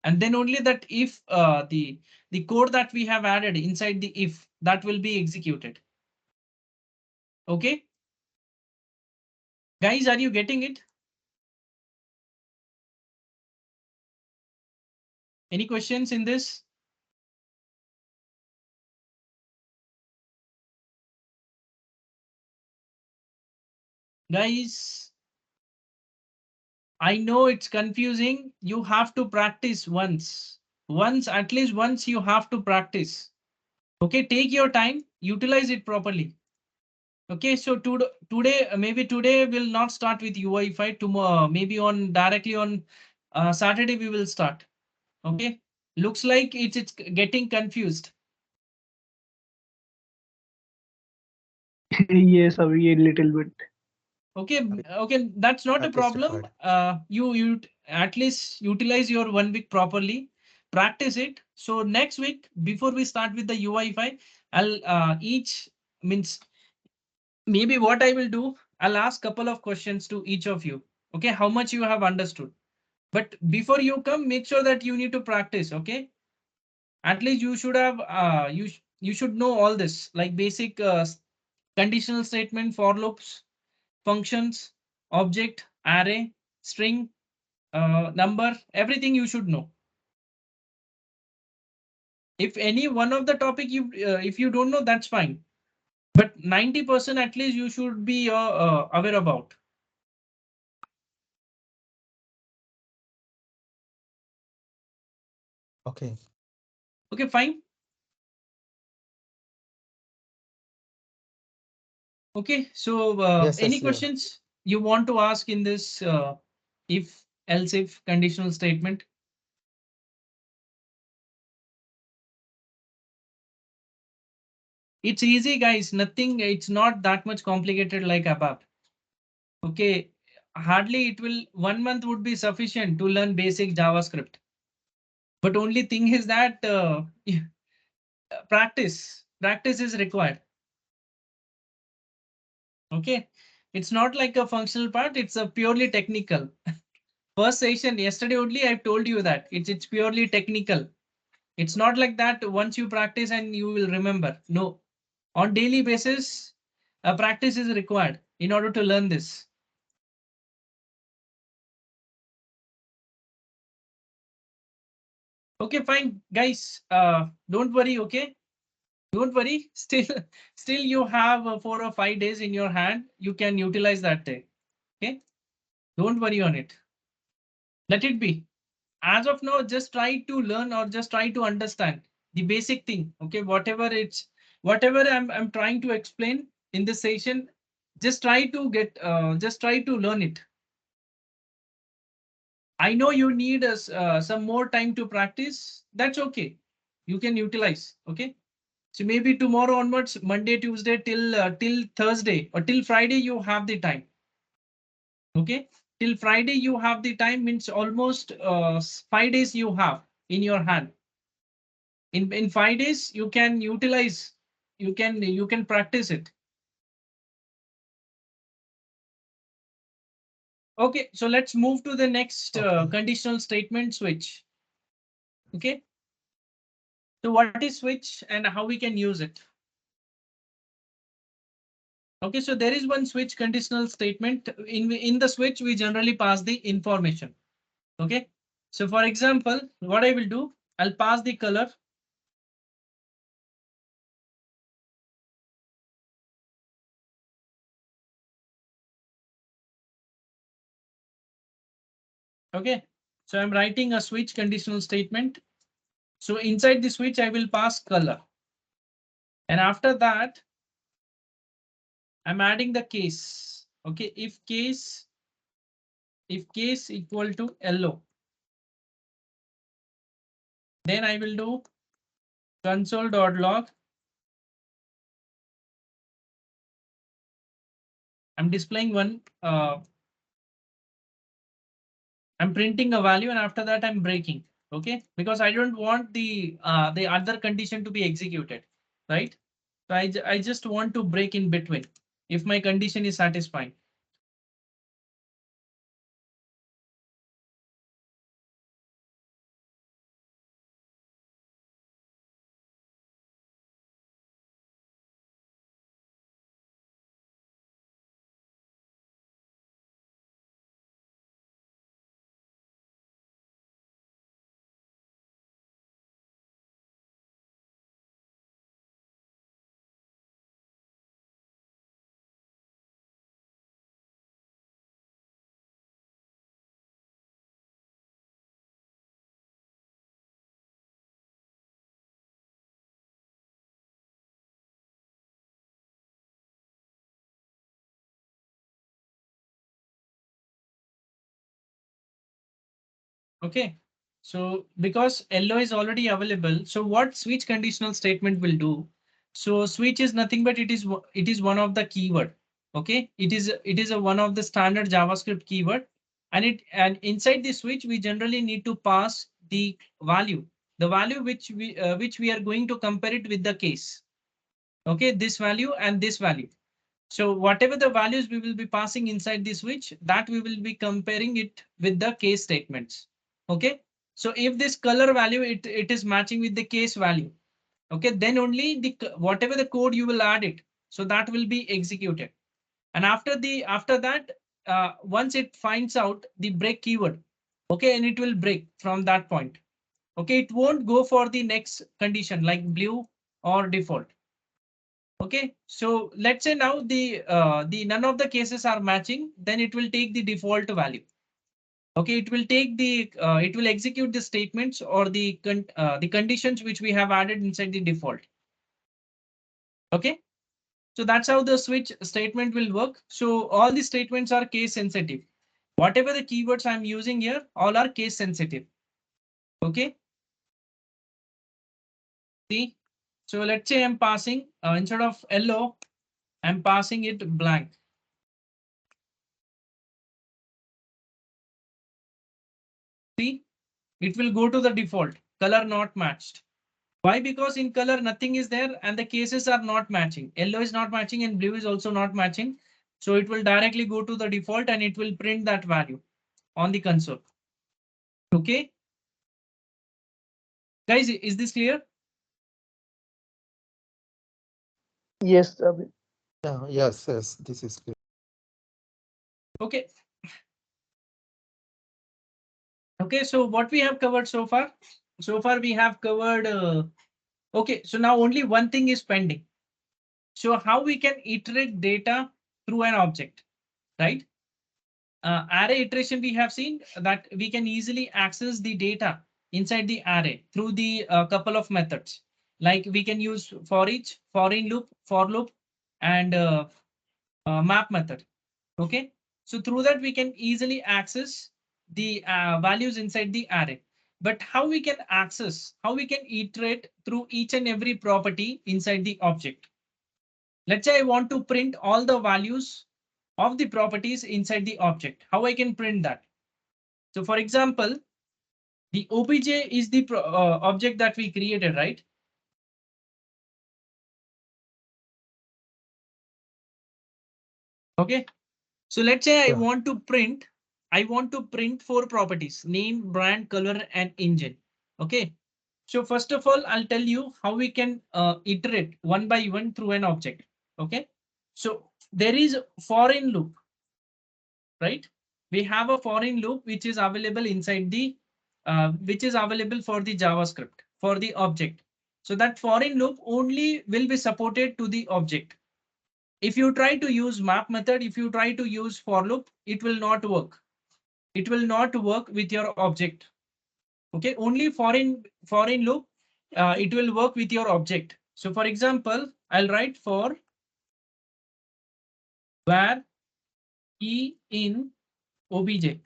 And then only that if the code that we have added inside the if, that will be executed. Okay. Guys, are you getting it? Any questions in this? Guys, I know it's confusing. You have to practice once. At least once you have to practice. Okay, take your time, utilize it properly. Okay, so today, maybe today we'll not start with UI5. Tomorrow, maybe on directly on Saturday we will start. Okay, looks like it's getting confused. Yes, Avi, a little bit. Okay, okay, that's not a Practice problem. required. You at least utilize your 1 week properly, practice it. So next week, before we start with the UI5, I'll each means maybe what I will do, I'll ask couple of questions to each of you. Okay, how much you have understood. But before you come, make sure that you need to practice. Okay, at least you should have you should know all this, like basic conditional statement, for loops, functions, object, array, string, number, everything you should know. If any one of the topic if you don't know, that's fine. But 90% at least you should be aware about. Okay. Okay, fine. Okay, so Yes, any yes, yeah. questions you want to ask in this if else if conditional statement? It's easy, guys. Nothing, it's not that much complicated like ABAP. Okay, hardly it will 1 month would be sufficient to learn basic JavaScript. But only thing is that practice is required. Okay, it's not like a functional part, it's a purely technical. First session yesterday only I told you that it's purely technical. It's not like that once you practice and you will remember. No, on daily basis, a practice is required in order to learn this. Okay, fine, guys. Don't worry. Okay, Don't worry, still you have 4 or 5 days in your hand. You can utilize that day. Okay, don't worry on it. Let it be. As of now, just try to learn or just try to understand the basic thing. Okay, whatever I'm trying to explain in this session, just try to learn it. I know you need some more time to practice. That's okay. You can utilize. Okay. So maybe tomorrow onwards, Monday, Tuesday till Thursday or till Friday, you have the time. Okay. Till Friday, you have the time, means almost 5 days you have in your hand. In 5 days, you can utilize, you can practice it. Okay, so let's move to the next conditional statement switch. Okay. So what is switch and how we can use it? Okay, so there is one switch conditional statement. In the switch, we generally pass the information. Okay, so for example, what I will do, I'll pass the color. Okay, so I'm writing a switch conditional statement. So inside the switch, I will pass color. And after that, I'm adding the case. Okay, if case equal to yellow, then I will do console.log. I'm displaying one, I'm printing a value and after that I'm breaking. Okay, because I don't want the other condition to be executed, right? So I just want to break in between if my condition is satisfying. Okay, so because yellow is already available, so what switch conditional statement will do? So switch is nothing but it is one of the keyword. Okay, it is a one of the standard JavaScript keyword, and inside the switch we generally need to pass the value which we are going to compare it with the case. Okay, this value and this value. So whatever the values we will be passing inside the switch, that we will be comparing it with the case statements. Okay. So if this color value, it is matching with the case value. Okay. Then only whatever the code you will add it. So that will be executed. And after that, once it finds out the break keyword, okay, and it will break from that point. Okay. It won't go for the next condition like blue or default. Okay, so let's say now the none of the cases are matching, then it will take the default value. Okay, it will take it will execute the statements or the conditions which we have added inside the default. Okay, so that's how the switch statement will work. So all the statements are case sensitive. Whatever the keywords I'm using here, all are case sensitive. Okay, see, so let's say I'm passing instead of yellow, I'm passing it blank. See, it will go to the default color not matched. Why? Because in color nothing is there and the cases are not matching. Yellow is not matching and blue is also not matching. So it will directly go to the default and it will print that value on the console. Okay. Guys, is this clear? Yes, Abhi. Yeah, yes, this is clear. Okay. Okay, so what we have covered so far? So far we have covered Okay, so now only one thing is pending. So how we can iterate data through an object, right? Array iteration, we have seen that we can easily access the data inside the array through the couple of methods. Like we can use for each, for in loop, for loop, and map method. Okay, so through that we can easily access the values inside the array. But how we can access, how we can iterate through each and every property inside the object? Let's say I want to print all the values of the properties inside the object. How I can print that? So for example, the obj is the object that we created, right? Okay. So let's say Yeah. I want to print four properties: name, brand, color, and engine. Okay. So first of all, I'll tell you how we can iterate one by one through an object. Okay. So there is for in loop, right? We have a for in loop which is available inside the which is available for the JavaScript for the object. So that for in loop only will be supported to the object. If you try to use map method, if you try to use for loop, it will not work. It will not work with your object. Okay, only for in loop, it will work with your object. So for example, I'll write for var key in obj.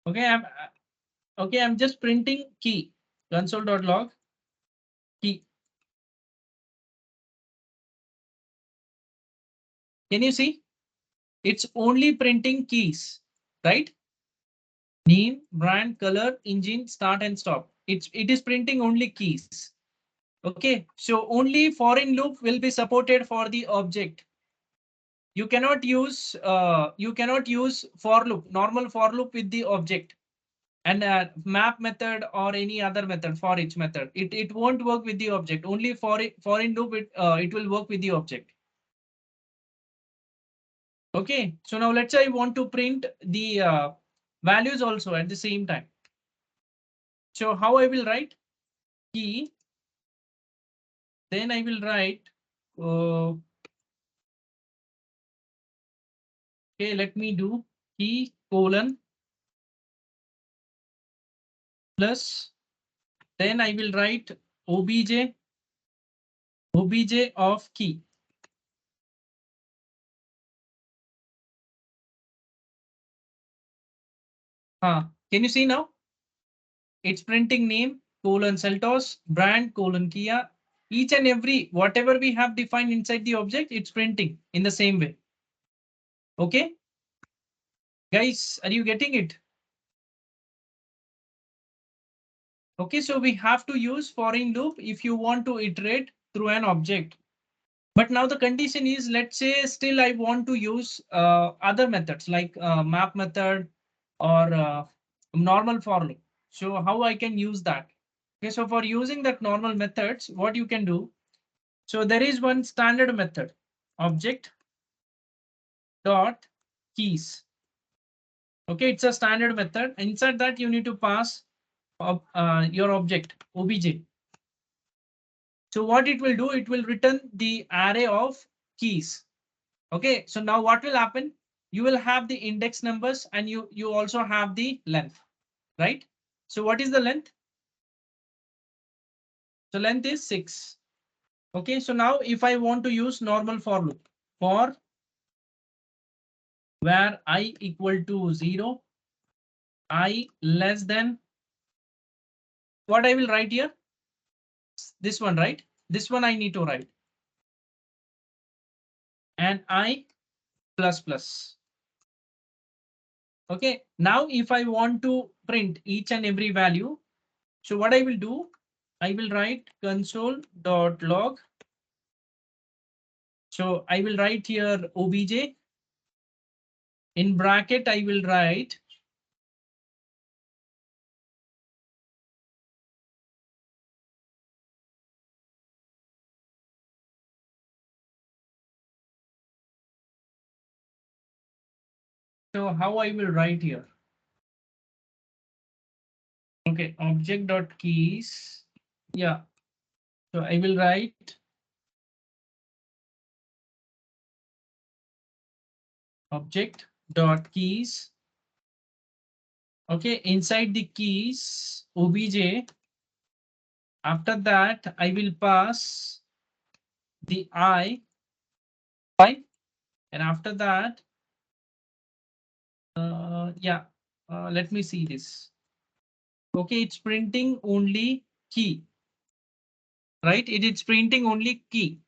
Okay, I'm just printing key console.log key. Can you see? It's only printing keys, right? Name, brand, color, engine, start and stop. It is printing only keys. Okay, so only for in loop will be supported for the object. You cannot use for loop, normal for loop with the object, and map method or any other method for each method. It won't work with the object. Only for in loop it will work with the object. Okay, so now let's say I want to print the values also at the same time. So how I will write key, then I will write okay, let me do key colon plus, then I will write obj of key. Can you see now? It's printing name colon Celtos, brand colon Kia. Each and every whatever we have defined inside the object, it's printing in the same way. Okay, guys, are you getting it? Okay, so we have to use for in loop if you want to iterate through an object. But now the condition is, let's say still I want to use other methods like map method or normal for loop. So how I can use that? Okay, so for using that normal methods, what you can do? So there is one standard method, object dot keys. Okay, it's a standard method. Inside that you need to pass your object obj. So what it will do, it will return the array of keys. Okay, so now what will happen? You will have the index numbers and you also have the length, right? So what is the length? So length is 6. Okay, so now if I want to use normal for loop, for where I equal to 0, I less than, what I will write here? This one, right? This one I need to write. And I plus plus. Okay, now if I want to print each and every value, so what I will do, I will write console.log. So I will write here obj. In bracket, I will write so how I will write here. Okay, object dot keys. Yeah. So I will write object dot keys. Okay, inside the keys obj. After that, I will pass the I, and after that, yeah, let me see this. Okay, it's printing only key, right? It is printing only key.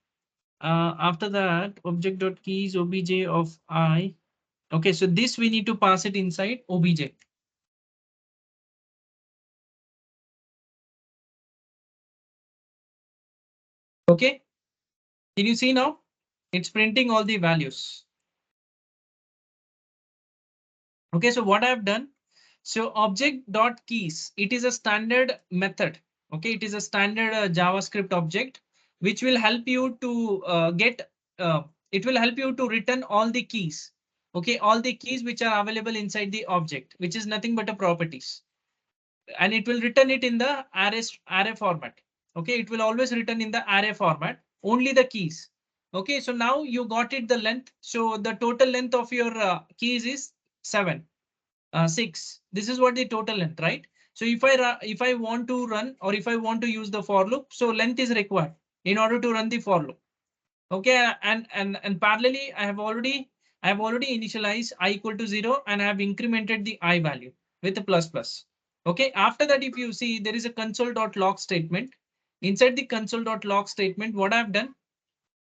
After that, object dot keys obj of I. Okay, so this we need to pass it inside obj. Okay, can you see now? It's printing all the values. Okay, so what I've done, so object dot keys, it is a standard method. Okay, it is a standard JavaScript object, which will help you to it will help you to return all the keys. Okay, all the keys which are available inside the object, which is nothing but a properties. And it will return it in the array format. Okay, it will always return in the array format, only the keys. Okay, so now you got it the length. So the total length of your keys is 7. 6. This is what the total length, right? So if I want to run or if I want to use the for loop, so length is required in order to run the for loop. Okay, and parallelly, I have already initialized I equal to 0 and I have incremented the I value with a plus plus. Okay, after that, if you see there is a console.log statement. Inside the console.log statement, what I've done,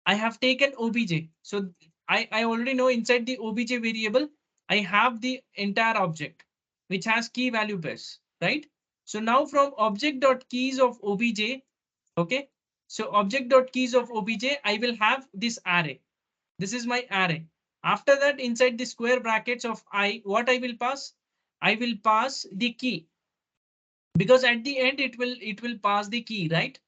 I have taken obj. So I already know inside the obj variable, I have the entire object which has key value pairs, right? So now from object.keys of obj, okay. So object.keys of obj, I will have this array. This is my array. After that, inside the square brackets of I, what I will pass? I will pass the key, because at the end it will pass the key, right?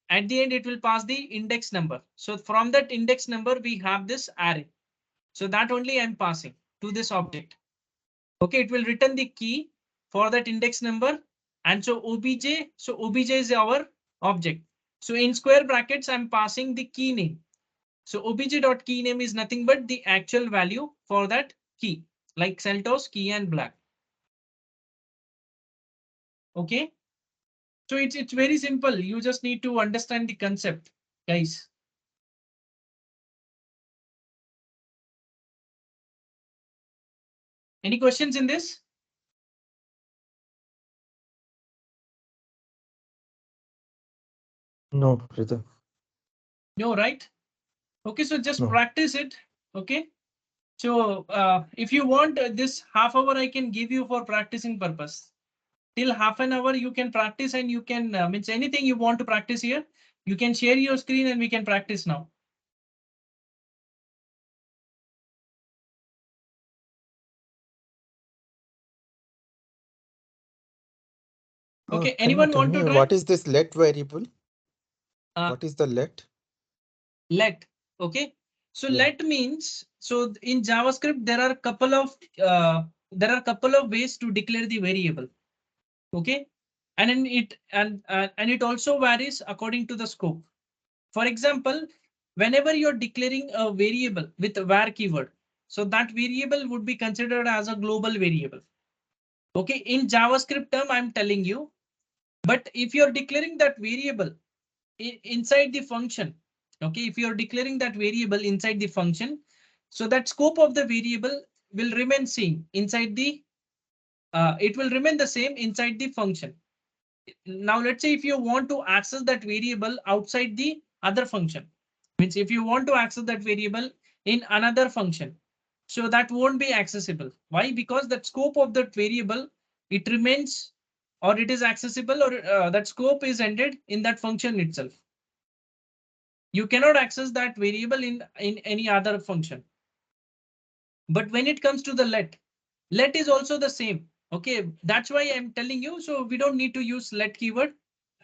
At the end, it will pass the index number. So from that index number, we have this array. So that only I'm passing to this object. Okay, it will return the key for that index number. And so obj is our object. So in square brackets, I'm passing the key name. So obj.key name is nothing but the actual value for that key, like CentOS, key, and black. Okay, so it's very simple. You just need to understand the concept, guys. Any questions in this? No, Rita. No, right? Okay, so just No. practice it. Okay, so if you want this half hour, I can give you for practicing purpose. Till half an hour, you can practice and you can means anything you want to practice here. You can share your screen and we can practice now. Okay, Can you anyone tell want to me try? what is this let variable? Uh, What is the let? let. Okay, so Yeah. let means, so in JavaScript there are couple of ways to declare the variable. Okay, and then and it also varies according to the scope. For example, whenever you're declaring a variable with a var keyword, so that variable would be considered as a global variable. Okay, in JavaScript term, I'm telling you, but if you're declaring that variable inside the function, okay, if you're declaring that variable inside the function, so that scope of the variable will remain same inside the, it will remain the same inside the function. Now let's say if you want to access that variable outside the other function, means if you want to access that variable in another function, so that won't be accessible. Why? Because that scope of that variable, it remains, or it is accessible, or that scope is ended in that function itself. You cannot access that variable in any other function. But when it comes to the let is also the same. Okay, that's why I'm telling you. So we don't need to use let keyword.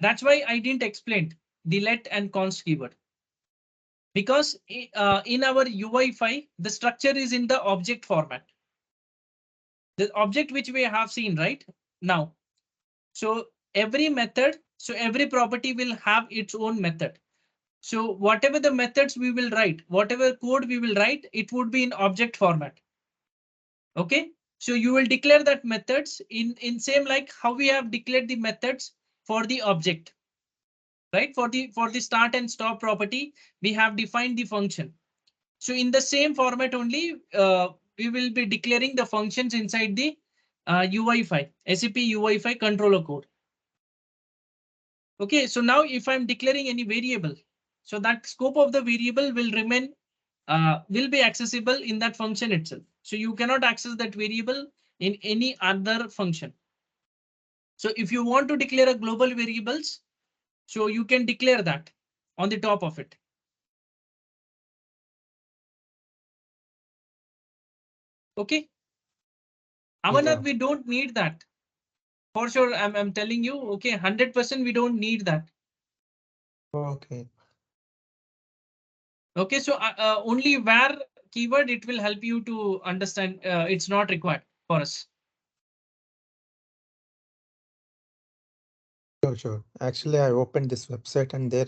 That's why I didn't explain the let and const keyword. Because in our UI5, the structure is in the object format. The object which we have seen right now. So every method, so every property will have its own method. So whatever the methods we will write, whatever code we will write, it would be in object format. Okay. So you will declare that methods in same like how we have declared the methods for the object, right? For the start and stop property, we have defined the function. So in the same format only, we will be declaring the functions inside the UI5, SAP UI5 controller code. Okay, so now if I'm declaring any variable, so that scope of the variable will remain, will be accessible in that function itself. So you cannot access that variable in any other function. So if you want to declare a global variables, so you can declare that on the top of it. Okay. Amarnath, Yeah. we don't need that. For sure, I'm telling you, okay, 100% we don't need that. Okay. Okay, so only where keyword it will help you to understand it's not required for us. Sure, sure. Actually, I opened this website and there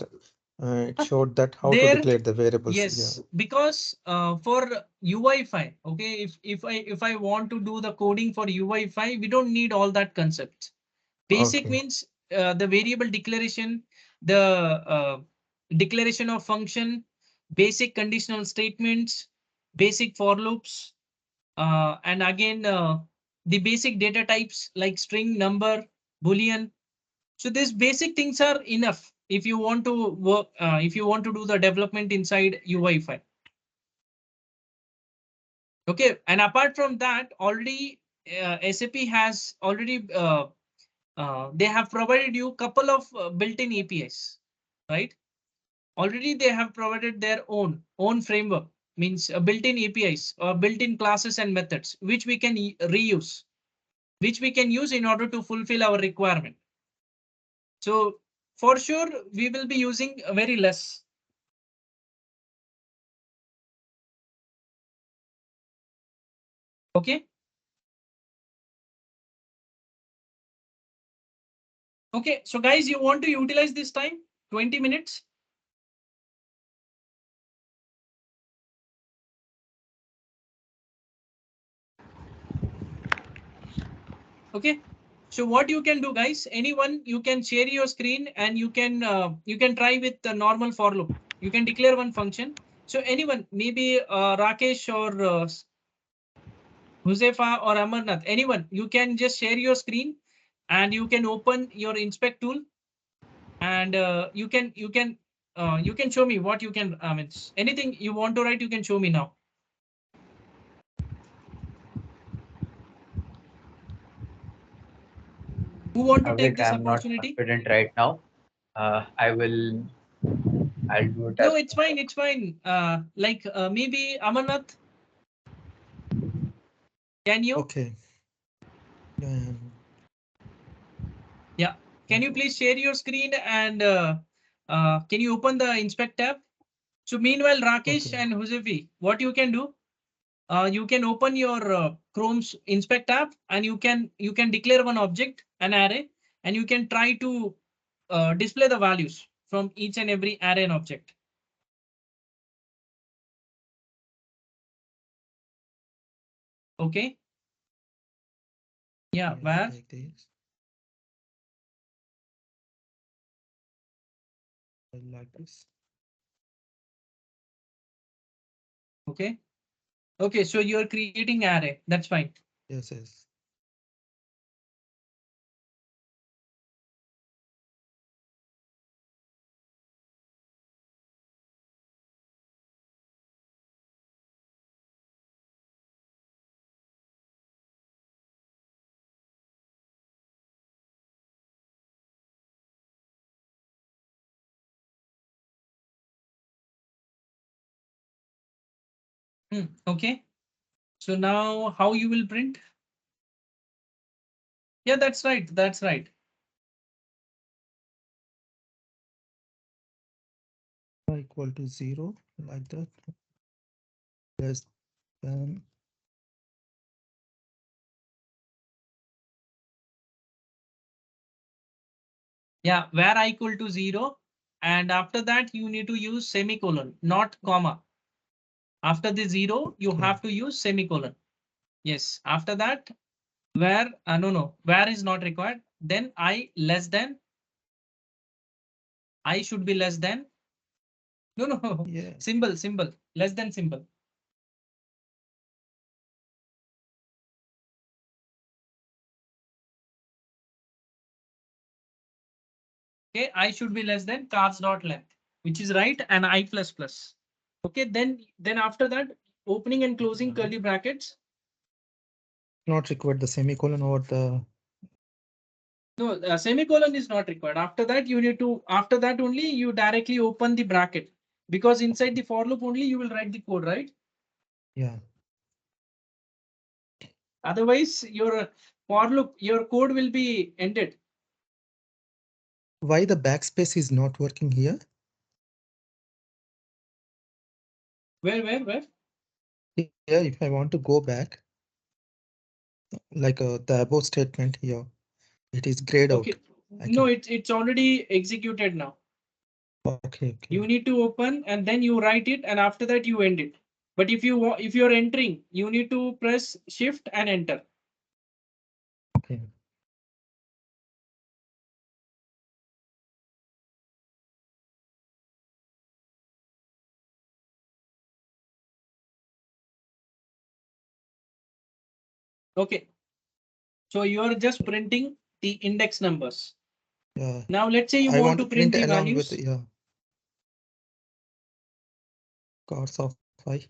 it showed that how to There, declare the variables. Yeah. yes, because for UI5, okay, if I want to do the coding for UI5, we don't need all that concepts. Basic Okay. means the variable declaration, the declaration of function, basic conditional statements, basic for loops, and again the basic data types like string, number, boolean. So these basic things are enough if you want to work, if you want to do the development inside UI5. Okay, and apart from that, already SAP has already they have provided you couple of built-in APIs, right? Already they have provided their own framework, means built-in APIs or built-in classes and methods, which we can reuse, which we can use in order to fulfill our requirement. So for sure, we will be using very less. Okay. Okay. So guys, you want to utilize this time, 20 minutes. Okay. So what you can do, guys, anyone, you can share your screen and you can try with the normal for loop. You can declare one function. So anyone, maybe Rakesh or Huzefa or Amarnath, anyone, you can just share your screen and you can open your inspect tool and you can show me what you can. It's anything you want to write, you can show me now. Who want to take Wait, this I'm not opportunity? confident right now. I'll do it No, as it's fine. It's fine. Like maybe Amarnath, can you? Okay. Yeah. Yeah. Can you please share your screen and can you open the inspect tab? So meanwhile, Rakesh Okay. and Huzefi, what you can do, you can open your Chrome's inspect tab and you can declare one object, an array, and you can try to display the values from each and every array and object. Okay. Yeah. Yeah, Where? like this. Like this. Okay. Okay. So you're creating array. That's fine. Yes, yes. Okay. So now how you will print? Yeah, that's right. That's right. Equal to 0, like that. Less than. Yeah, where I equal to 0. And after that, you need to use semicolon, not comma. After the 0, you have to use semicolon. Yes. After that, where, no, where is not required. Then I less than, I should be less than, no, Yeah. symbol, less than symbol. Okay, I should be less than cars dot length, which is right, and I plus plus. Okay, then after that, opening and closing curly brackets. Not required the semicolon or the. No, semicolon is not required. After that, you need to, after that only you directly open the bracket, because inside the for loop only you will write the code, right? Yeah. Otherwise, your for loop, your code will be ended. Why the backspace is not working here? Where? Yeah, if I want to go back, like the above statement here, it is grayed out. Okay. I No, can. it's already executed now. Okay. You need to open and then you write it, and after that you end it. But if you're entering, you need to press shift and enter. Okay. Okay. So you are just printing the index numbers. Yeah. Now let's say you I want want to to print print the along with values. cars of 5.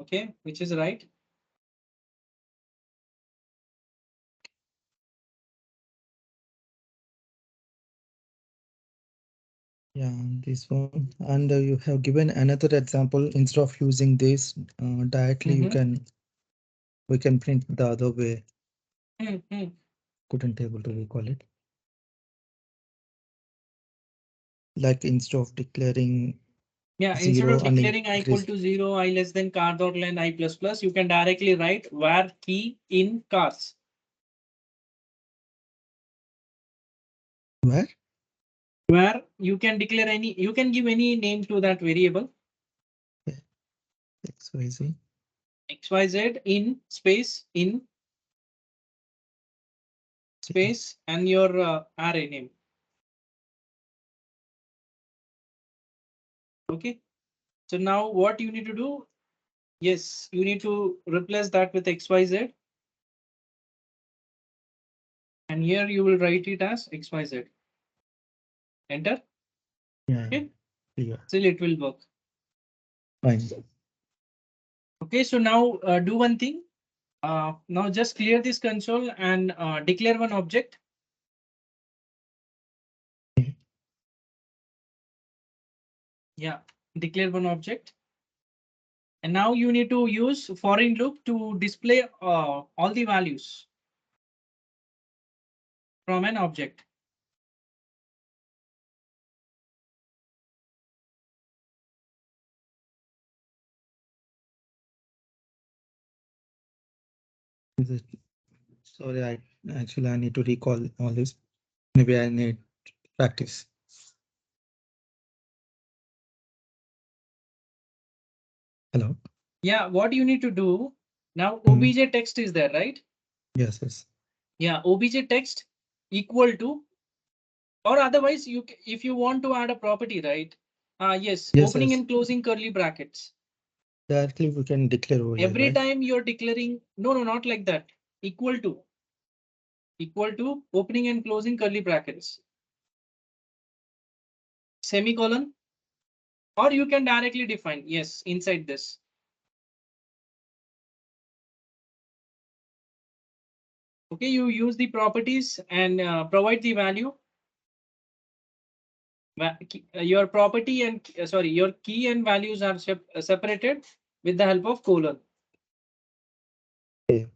Okay, which is right. Yeah, this one. And you have given another example. Instead of using this directly, we can print the other way. Couldn't able to recall it. Like instead of declaring Yeah, instead 0 of and declaring I equal increase. to 0, I less than car dot len I plus plus, you can directly write var key in cars. Where? Where you can declare any, you can give any name to that variable. XYZ. XYZ in space and your array name. Okay. So now what you need to do? Yes, you need to replace that with XYZ. And here you will write it as XYZ. Enter. Yeah. Okay. Yeah. Still it will work. Fine. Okay, so now do one thing. Now just clear this console and declare one object. Yeah, declare one object. And now you need to use foreign loop to display all the values from an object. Is it? Sorry, I need to recall all this. Maybe I need practice. Hello. Yeah, what you need to do now, Mhm. obj text is there, right? Yes. Yeah, obj text equal to, or otherwise if you want to add a property, right? Yes, Yes. opening and closing curly brackets. Directly we can declare over here, Every right? time you're declaring, no, not like that. Equal to opening and closing curly brackets, semicolon, or you can directly define, yes, inside this. Okay, you use the properties and provide the value. Your property and sorry, your key and values are separated with the help of colon. Okay.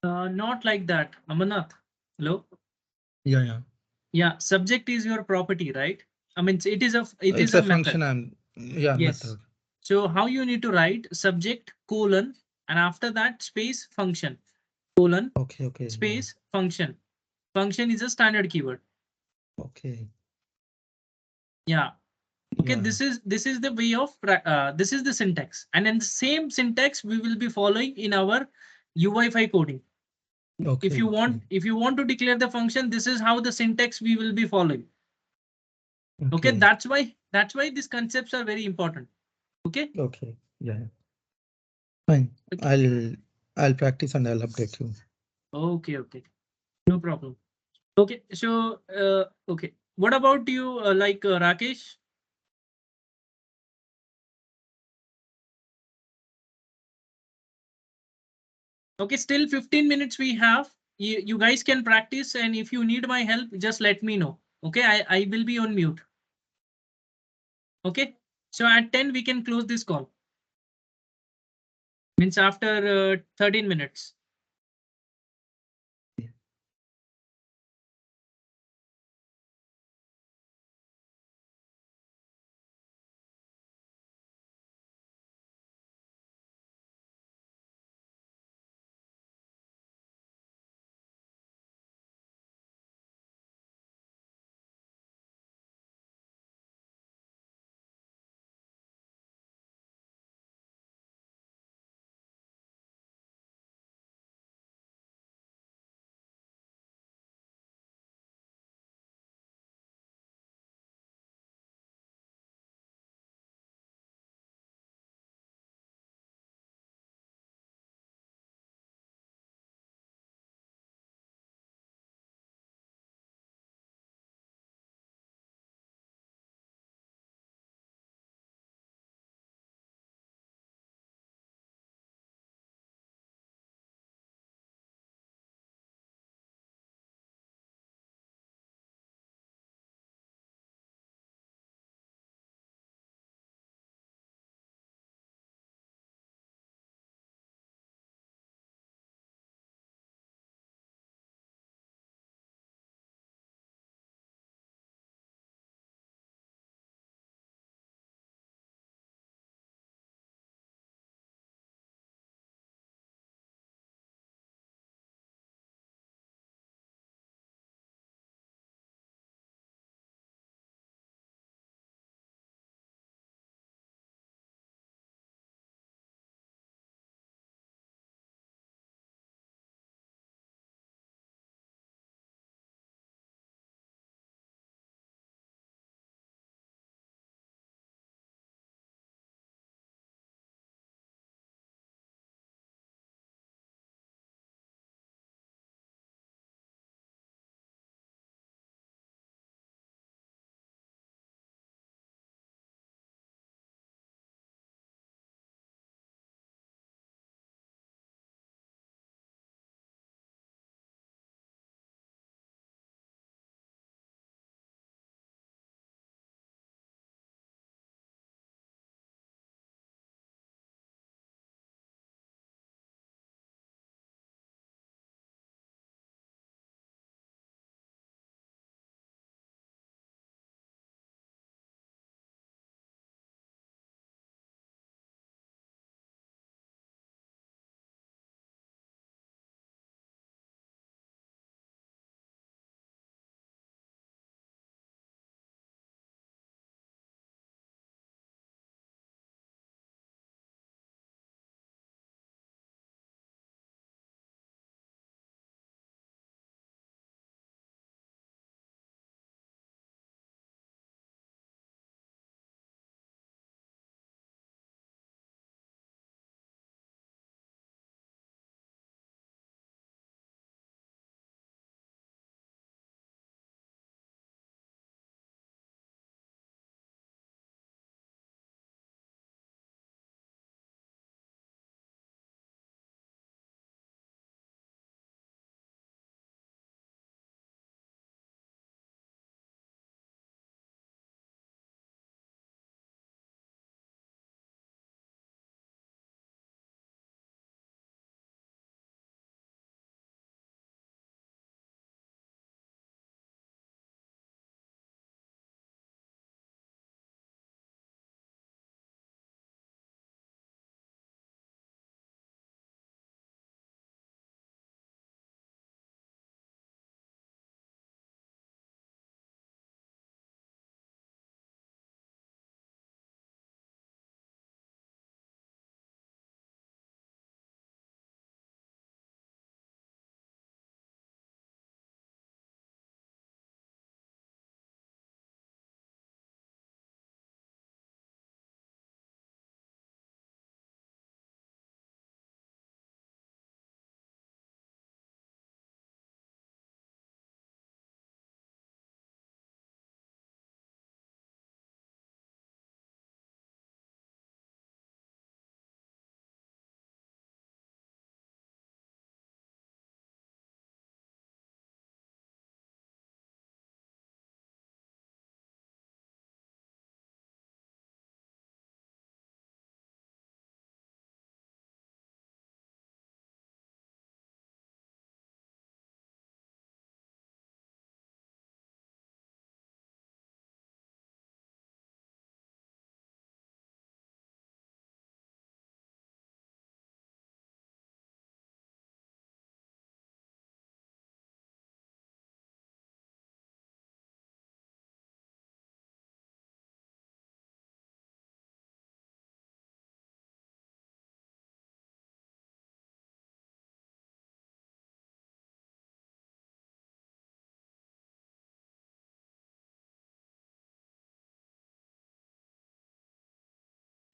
Not like that, Amarnath. Hello. Yeah, yeah. Yeah, subject is your property, right? I mean, it is It's a a method. function and yeah, Yes. method. So how you need to write subject colon and after that space function colon Okay, okay, yeah. space function. Function is a standard keyword. Okay, Yeah. Okay. yeah. This is the way of this is the syntax, and then the same syntax we will be following in our UI5 coding. Okay, okay, If you want to declare the function, this is how the syntax we will be following. Okay, okay, that's why these concepts are very important. Okay. okay, yeah. Fine. Okay. I'll practice and I'll update you. Okay. Okay. No problem. Okay. So okay. What about you, Rakesh? Okay, still 15 minutes we have. You guys can practice, and if you need my help, just let me know. Okay, I will be on mute. Okay, so at 10 we can close this call. Means after 13 minutes.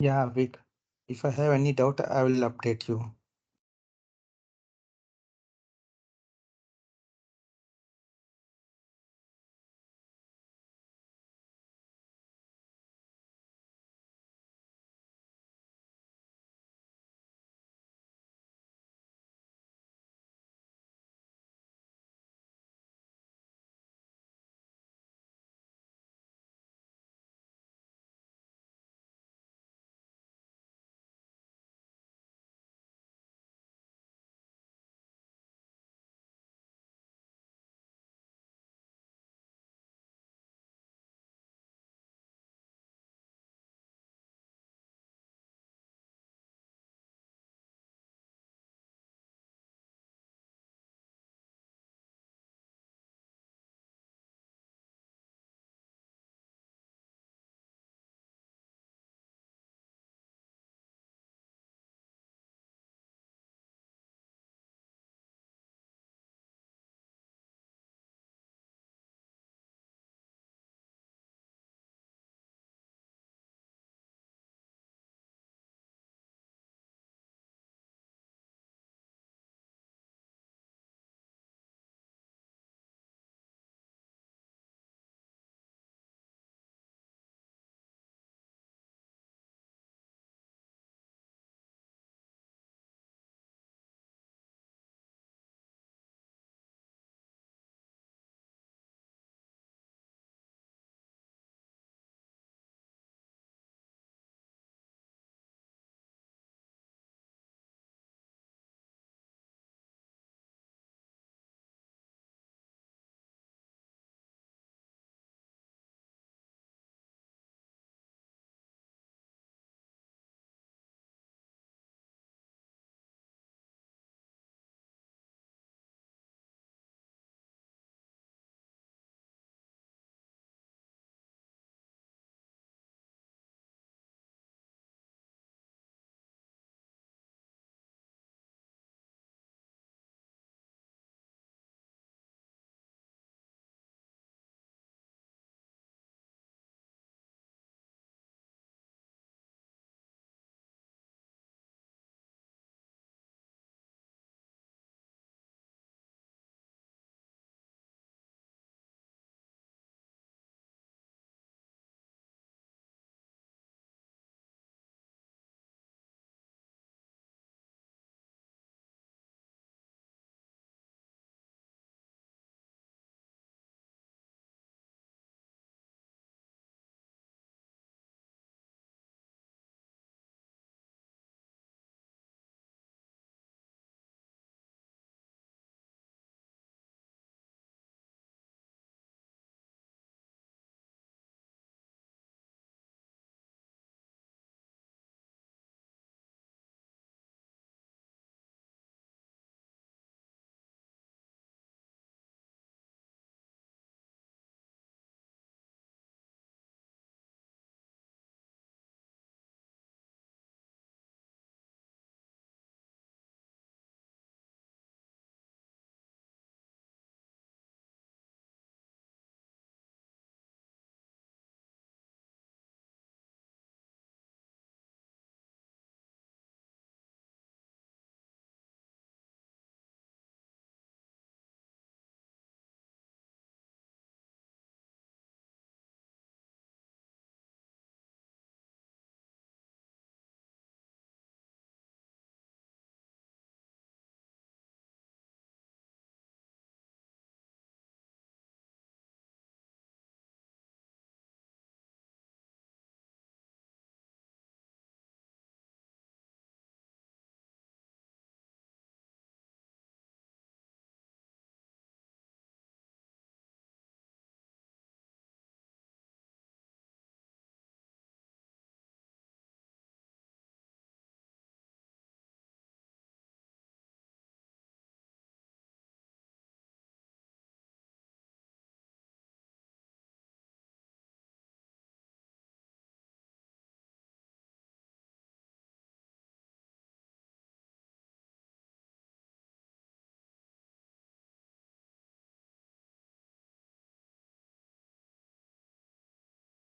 Yeah, Vic. If I have any doubt, I will update you.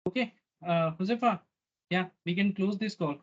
Okay, Josefa, Yeah, we can close this call.